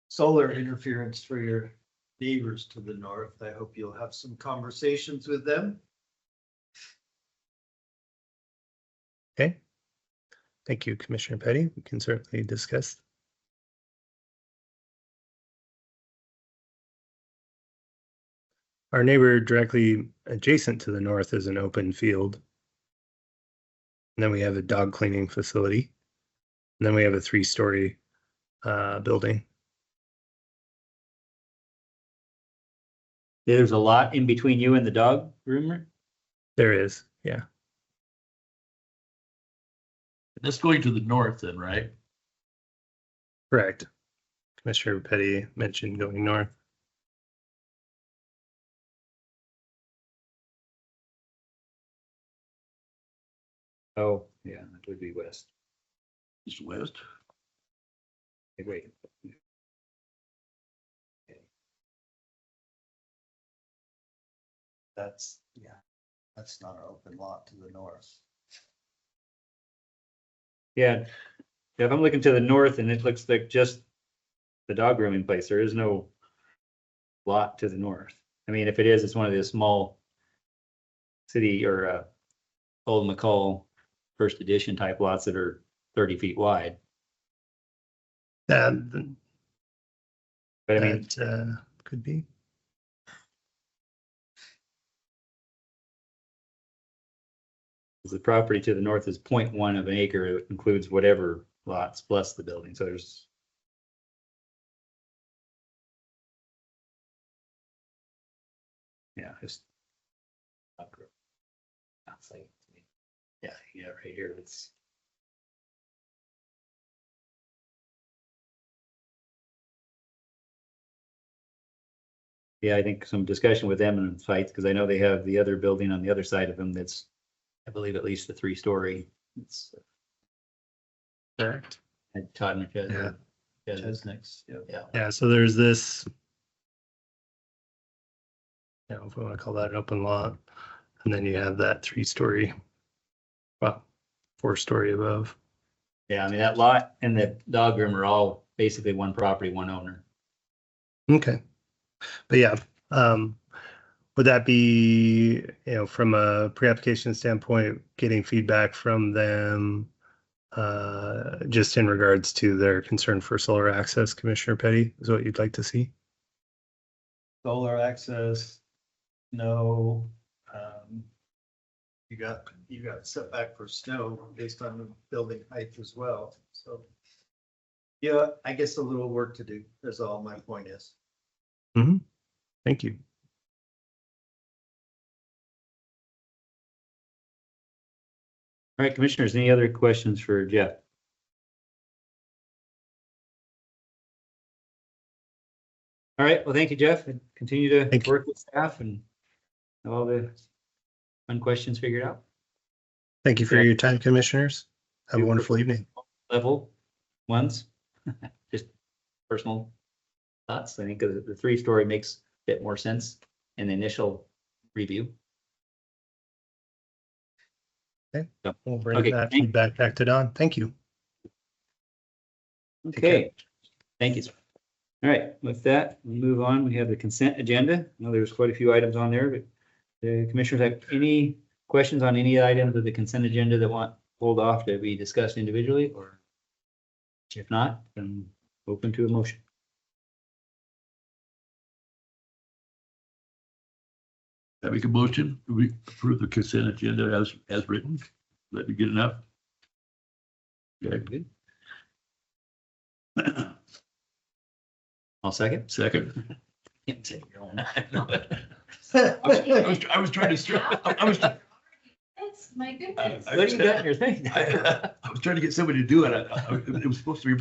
solar interference for your neighbors to the north. I hope you'll have some conversations with them. Okay. Thank you, Commissioner Petty. We can certainly discuss. Our neighbor directly adjacent to the north is an open field. And then we have a dog cleaning facility. And then we have a 3-story building. There's a lot in between you and the dog groomer? There is, yeah. That's going to the north then, right? Correct. Commissioner Petty mentioned going north. Oh, yeah, that would be west. East west. Hey, wait. That's not an open lot to the north. Yeah, if I'm looking to the north and it looks like just the dog grooming place, there is no lot to the north. I mean, if it is, it's one of the small city or old McCall first edition type lots that are 30 feet wide. That But I mean, could be. the property to the north is 0.1 of an acre. It includes whatever lots plus the building. So there's just yeah, right here. It's I think some discussion with them and sites because I know they have the other building on the other side of them that's, I believe, at least a 3-story. It's Correct. at Todd McCall. Yeah. Chesnick's, yeah. Yeah, so there's this, if we want to call that an open lot, and then you have that 3-story, well, 4-story above. Yeah, I mean, that lot and the dog room are all basically one property, one owner. Okay. But yeah, would that be, from a pre-application standpoint, getting feedback from them just in regards to their concern for solar access, Commissioner Petty, is what you'd like to see? Solar access, no. You got setback for snow based on the building height as well, so. Yeah, I guess a little work to do, is all my point is. Thank you. All right, commissioners, any other questions for Jeff? All right, well, thank you, Jeff, and continue to Thank you. work with staff and have all the fun questions figured out. Thank you for your time, Commissioners. Have a wonderful evening. Level ones, just personal thoughts. I think the 3-story makes a bit more sense in the initial review. We'll bring Okay, that thank- feedback back to Don. Thank you. Okay, thank you, sir. All right, with that, we move on. We have the consent agenda. I know there's quite a few items on there, but the commissioners have any questions on any items of the consent agenda that want pulled off to be discussed individually, or if not, then open to a motion. I make a motion, we approve the consent agenda as written. Let me get enough. Okay, Good. I'll second. second. Can't say your own. I was trying to, I was That's my goodness. What do you got in your thing? I was trying to get somebody to do it. It was supposed to be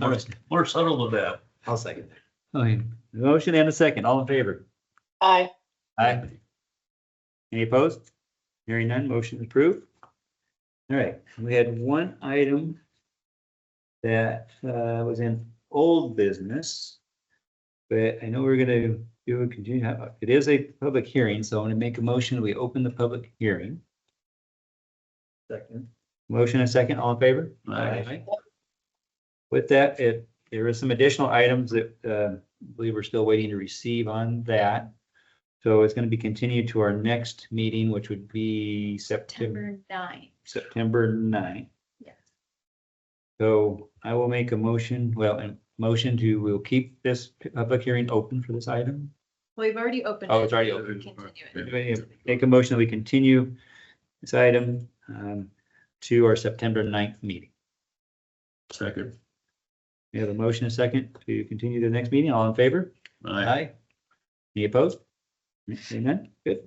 more subtle than that. I'll second. Okay, motion and a second, all in favor? Aye. Aye. Any opposed? Hearing none, motion is approved. All right, we had one item that was in old business. But I know we're gonna do a continue, it is a public hearing, so I'm gonna make a motion, we open the public hearing. Second. Motion and second, all in favor? Aye. With that, there is some additional items that I believe we're still waiting to receive on that. So it's gonna be continued to our next meeting, which would be September 9th. September 9th. Yes. So I will make a motion, we'll keep this public hearing open for this item. Well, we've already opened. Oh, it. it's already We open. can continue it. Make a motion that we continue this item to our September 9th meeting. Second. We have a motion and a second to continue to the next meeting. All in favor? Aye. Any opposed? Seeing none? Good.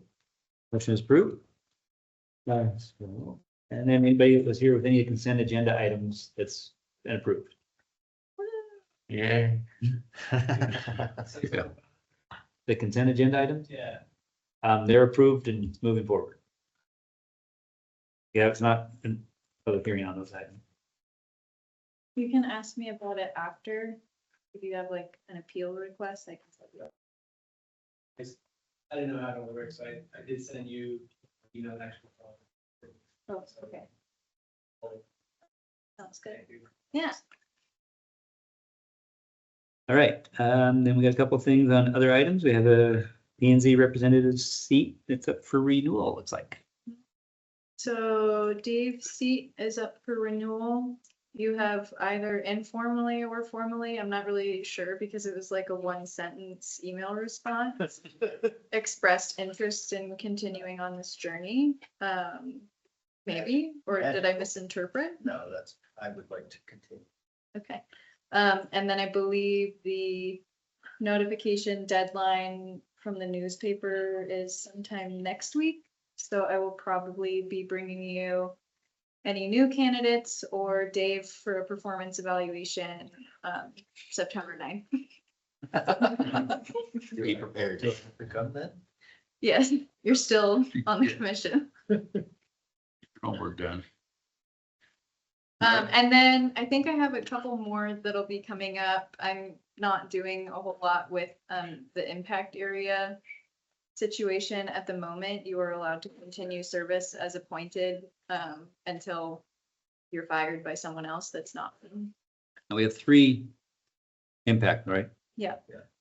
Motion is approved. Nice. And then anybody that was here with any consent agenda items that's been approved? Yeah. Yeah. The consent agenda items? Yeah. They're approved and it's moving forward. Yeah, it's not a public hearing on those items. You can ask me about it after. If you have like an appeal request, I can tell you. I didn't know how to work, so I did send you, an actual. Oh, okay. Sounds good. Yeah. All right, then we got a couple of things on other items. We have a P and Z representative seat that's up for renewal, looks like. So Dave's seat is up for renewal. You have either informally or formally, I'm not really sure because it was like a 1-sentence email response. Expressed interest in continuing on this journey. Maybe, or did I misinterpret? No, I would like to continue. Okay. And then I believe the notification deadline from the newspaper is sometime next week. So I will probably be bringing you any new candidates or Dave for a performance evaluation, September 9th. Be prepared. To come then? Yes, you're still on the commission. Homework done. And then I think I have a couple more that'll be coming up. I'm not doing a whole lot with the impact area situation at the moment. You are allowed to continue service as appointed until you're fired by someone else that's not. We have 3 impact, right? Yeah.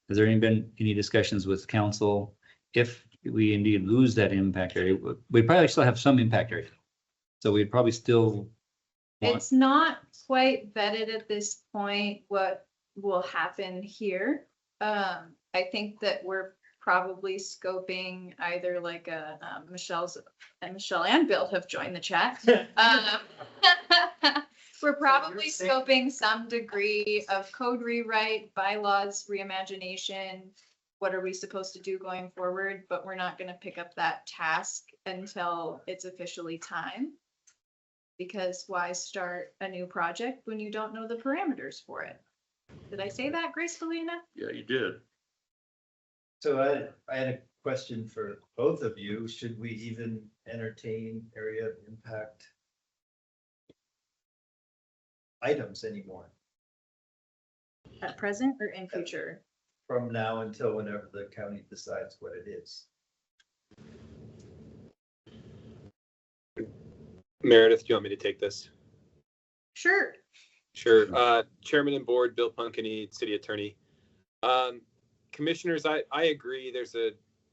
Has there been any discussions with council? If we indeed lose that impact area, we probably still have some impact area. So we'd probably still want, It's not quite vetted at this point what will happen here. I think that we're probably scoping either like Michelle and Bill have joined the chat. We're probably scoping some degree of code rewrite, bylaws reimagination. What are we supposed to do going forward? But we're not going to pick up that task until it's officially time. Because why start a new project when you don't know the parameters for it? Did I say that gracefully enough? Yeah, you did. So I had a question for both of you. Should we even entertain area of impact items anymore At present or in future? from now until whenever the county decides what it is? Meredith, do you want me to take this? Sure. Sure. Chairman and board, Bill Punkany, city attorney. Commissioners, I agree. There's a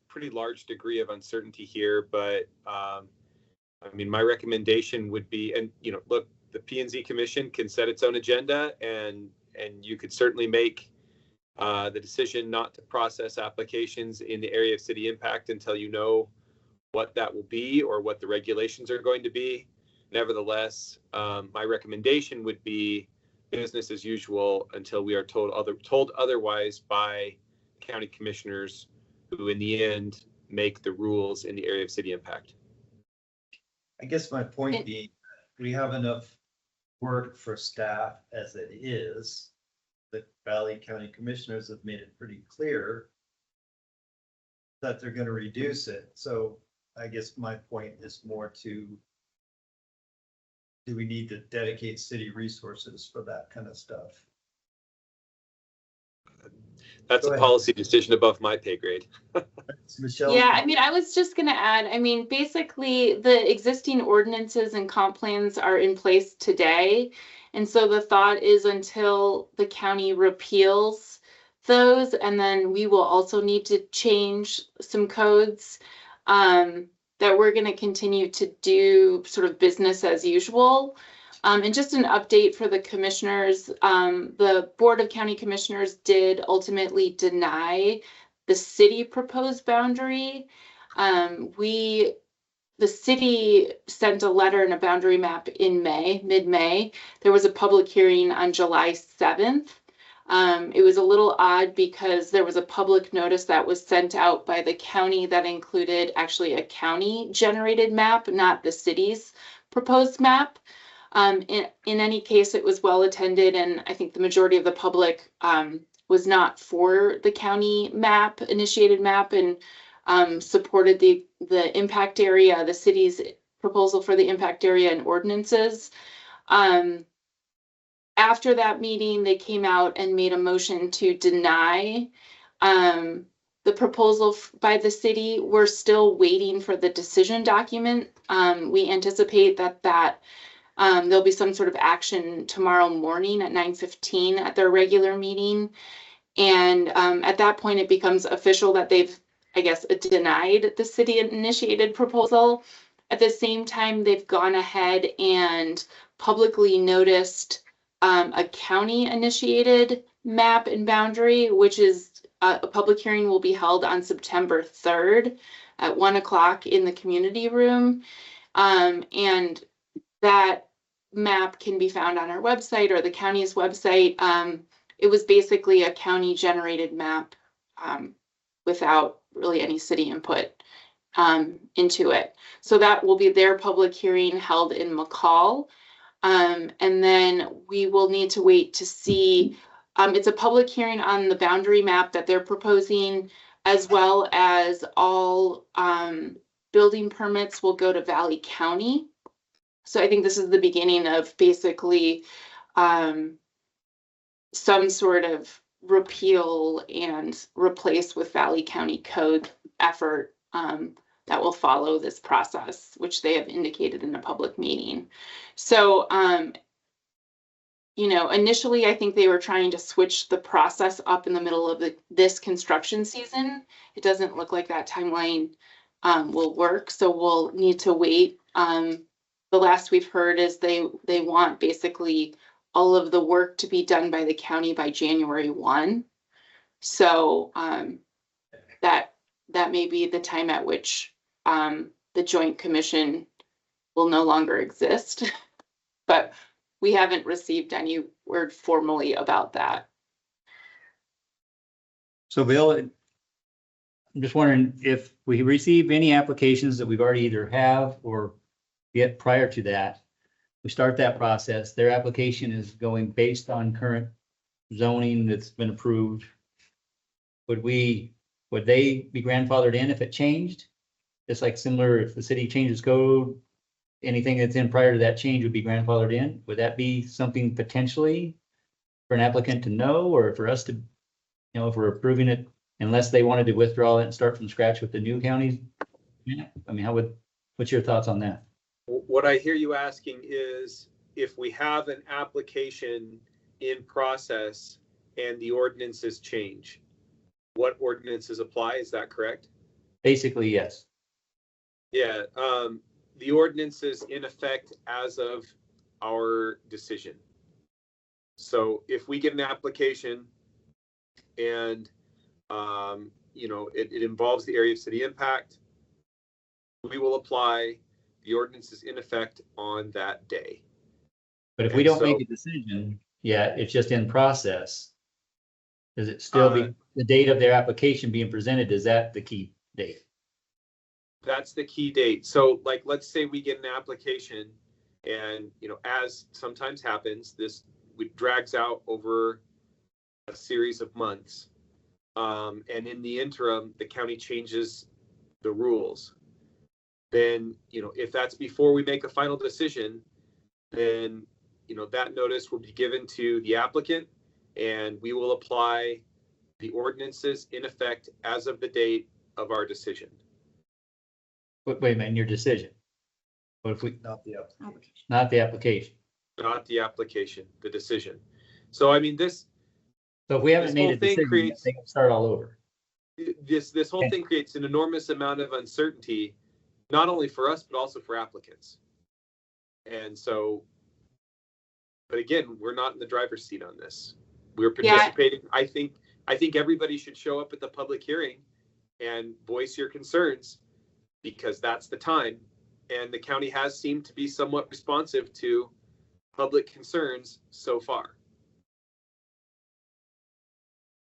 pretty large degree of uncertainty here, but I mean, my recommendation would be, and look, the P&Z Commission can set its own agenda, and you could certainly make the decision not to process applications in the area of city impact until you know what that will be or what the regulations are going to be. Nevertheless, my recommendation would be business as usual until we are told otherwise by county commissioners, who in the end make the rules in the area of city impact. I guess my point being, we have enough work for staff as it is. The Valley County Commissioners have made it pretty clear that they're going to reduce it. So I guess my point is more to, do we need to dedicate city resources for that kind of stuff? That's Go a ahead. policy decision above my pay grade. Michelle? Yeah, I mean, I was just gonna add, I mean, basically the existing ordinances and comp plans are in place today. And so the thought is until the county repeals those, and then we will also need to change some codes, that we're gonna continue to do sort of business as usual. And just an update for the commissioners, the Board of County Commissioners did ultimately deny the city proposed boundary. The city sent a letter and a boundary map in May, mid-May. There was a public hearing on July 7th. It was a little odd because there was a public notice that was sent out by the county that included actually a county generated map, not the city's proposed map. In any case, it was well attended, and I think the majority of the public was not for the county map, initiated map, and supported the impact area, the city's proposal for the impact area and ordinances. After that meeting, they came out and made a motion to deny the proposal by the city. We're still waiting for the decision document. We anticipate that there'll be some sort of action tomorrow morning at 9:15 at their regular meeting. And at that point, it becomes official that they've, I guess, denied the city initiated proposal. At the same time, they've gone ahead and publicly noticed a county initiated map and boundary, which is a public hearing will be held on September 3rd at 1 o'clock in the community room. And that map can be found on our website or the county's website. It was basically a county generated map without really any city input into it. So that will be their public hearing held in McCall. And then we will need to wait to see, it's a public hearing on the boundary map that they're proposing, as well as all building permits will go to Valley County. So I think this is the beginning of basically some sort of repeal and replace with Valley County code effort that will follow this process, which they have indicated in a public meeting. So you know, initially, I think they were trying to switch the process up in the middle of this construction season. It doesn't look like that timeline will work, so we'll need to wait. The last we've heard is they want basically all of the work to be done by the county by January 1. So that may be the time at which the Joint Commission will no longer exist. But we haven't received any word formally about that. So Bill, I'm just wondering if we receive any applications that we've already either have or get prior to that, we start that process, their application is going based on current zoning that's been approved. Would they be grandfathered in if it changed? Just like similar, if the city changes code, anything that's in prior to that change would be grandfathered in? Would that be something potentially for an applicant to know, or for us to, you know, if we're approving it, unless they wanted to withdraw it and start from scratch with the new counties? I mean, what's your thoughts on that? What I hear you asking is if we have an application in process and the ordinances change, what ordinances apply? Is that correct? Basically, yes. Yeah, the ordinance is in effect as of our decision. So if we get an application and, you know, it involves the area of city impact, we will apply. The ordinance is in effect on that day. But if we don't make a decision yet, it's just in process. Does it still be the date of their application being presented? Is that the key date? That's the key date. So like, let's say we get an application and, you know, as sometimes happens, this drags out over a series of months. And in the interim, the county changes the rules. Then, you know, if that's before we make a final decision, then, you know, that notice will be given to the applicant and we will apply the ordinances in effect as of the date of our decision. Wait a minute, your decision. What if we, Not the application. not the application? Not the application, the decision. So I mean, So if we haven't This made whole a thing decision, creates- they can start all over. this whole thing creates an enormous amount of uncertainty, not only for us, but also for applicants. And so, but again, we're not in the driver's seat on this. We're participating. I think everybody should show up at the public hearing and voice your concerns because that's the time. And the county has seemed to be somewhat responsive to public concerns so far.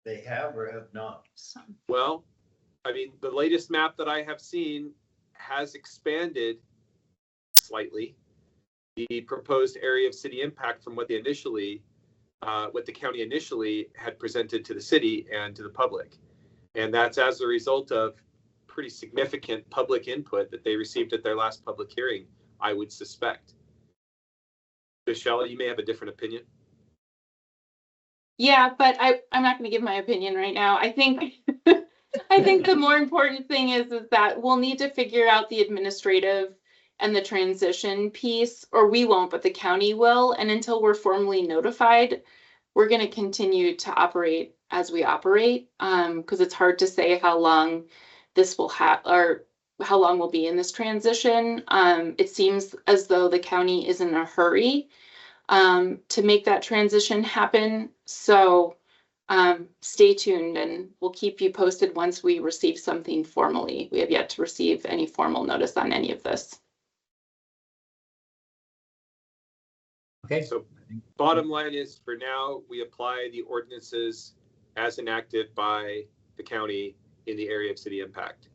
They have or have not? Well, I mean, the latest map that I have seen has expanded slightly the proposed area of city impact from what they initially, what the county initially had presented to the city and to the public. And that's as a result of pretty significant public input that they received at their last public hearing, I would suspect. Michelle, you may have a different opinion. Yeah, but I'm not going to give my opinion right now. I think I think the more important thing is that we'll need to figure out the administrative and the transition piece, or we won't, but the county will. And until we're formally notified, we're going to continue to operate as we operate, because it's hard to say how long this will have or how long we'll be in this transition. It seems as though the county is in a hurry to make that transition happen. So stay tuned and we'll keep you posted once we receive something formally. We have yet to receive any formal notice on any of this. Okay. So bottom line is for now, we apply the ordinances as enacted by the county in the area of city impact.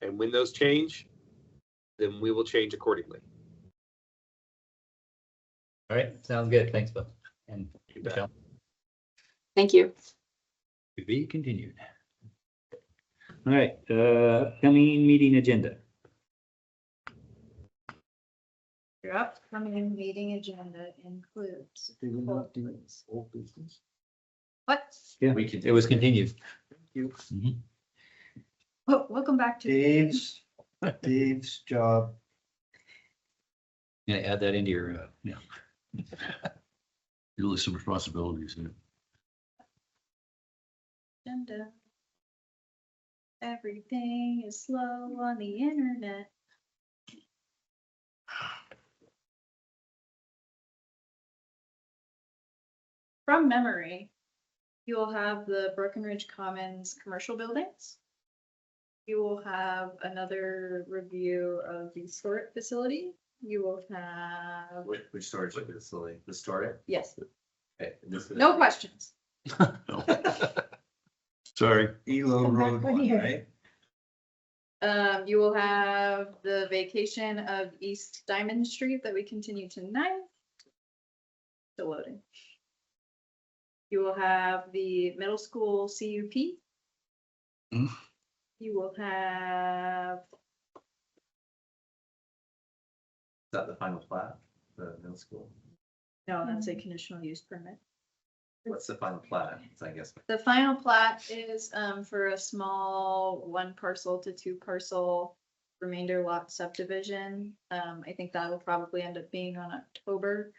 And when those change, then we will change accordingly. All right, sounds good. Thanks, Bill. And You bet. Michelle. Thank you. To be continued. All right, upcoming meeting agenda. Your upcoming meeting agenda includes. What? Yeah, it was continued. You. Oh, welcome back to. Dave's job. Gonna add that into your, yeah. Really some responsibilities here. Agenda. Everything is slow on the internet. From memory, you will have the Broken Ridge Commons commercial buildings. You will have another review of the storage facility. You will have, Which storage facility? The storage? yes, Okay, this is- no questions. Sorry. Elo Road one, right? You will have the vacation of East Diamond Street that we continue to 9th. Still loading. You will have the middle school CUP. Mm. You will have, Is that the final plat, the middle school? no, that's a conditional use permit. What's the final plat? It's, I guess. The final plat is for a small 1 parcel to 2 parcel remainder lot subdivision. I think that will probably end up being on October.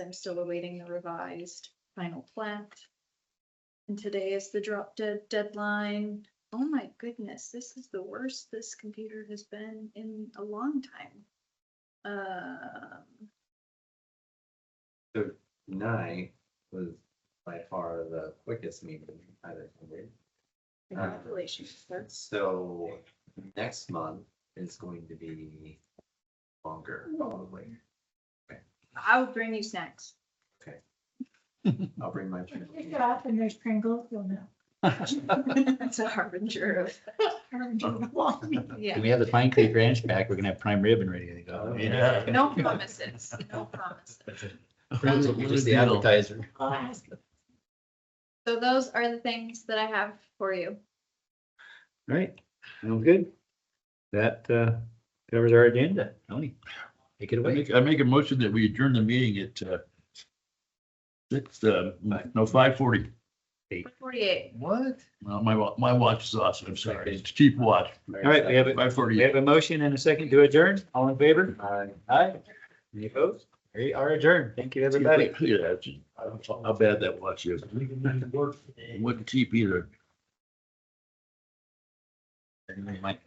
I'm still awaiting the revised final plat. And today is the drop dead deadline. Oh my goodness, this is the worst this computer has been in a long time. So tonight was by far the quickest meeting I've attended. Congratulations, sir. So next month is going to be longer, probably. I will bring you snacks. I'll bring my. drink. And there's Pringles, you'll know. It's a harbinger of, yeah. Can we have the Pine Creek Ranch back? We're gonna have prime rib and ready to go. Yeah. No promises, no promises. Just the appetizer. So those are the things that I have for you. All right, sounds good. That covers our agenda. Tony, take it away. I make a motion that we adjourn the meeting at 5:40. 48. What? Well, my watch is awesome. I'm sorry. It's a cheap watch. All right, we have a 5:40. motion and a second to adjourn. All in favor? Aye. Any opposed? We are adjourned. Thank you, everybody. Look at that. How bad that watch is. It wasn't cheap either. Everybody might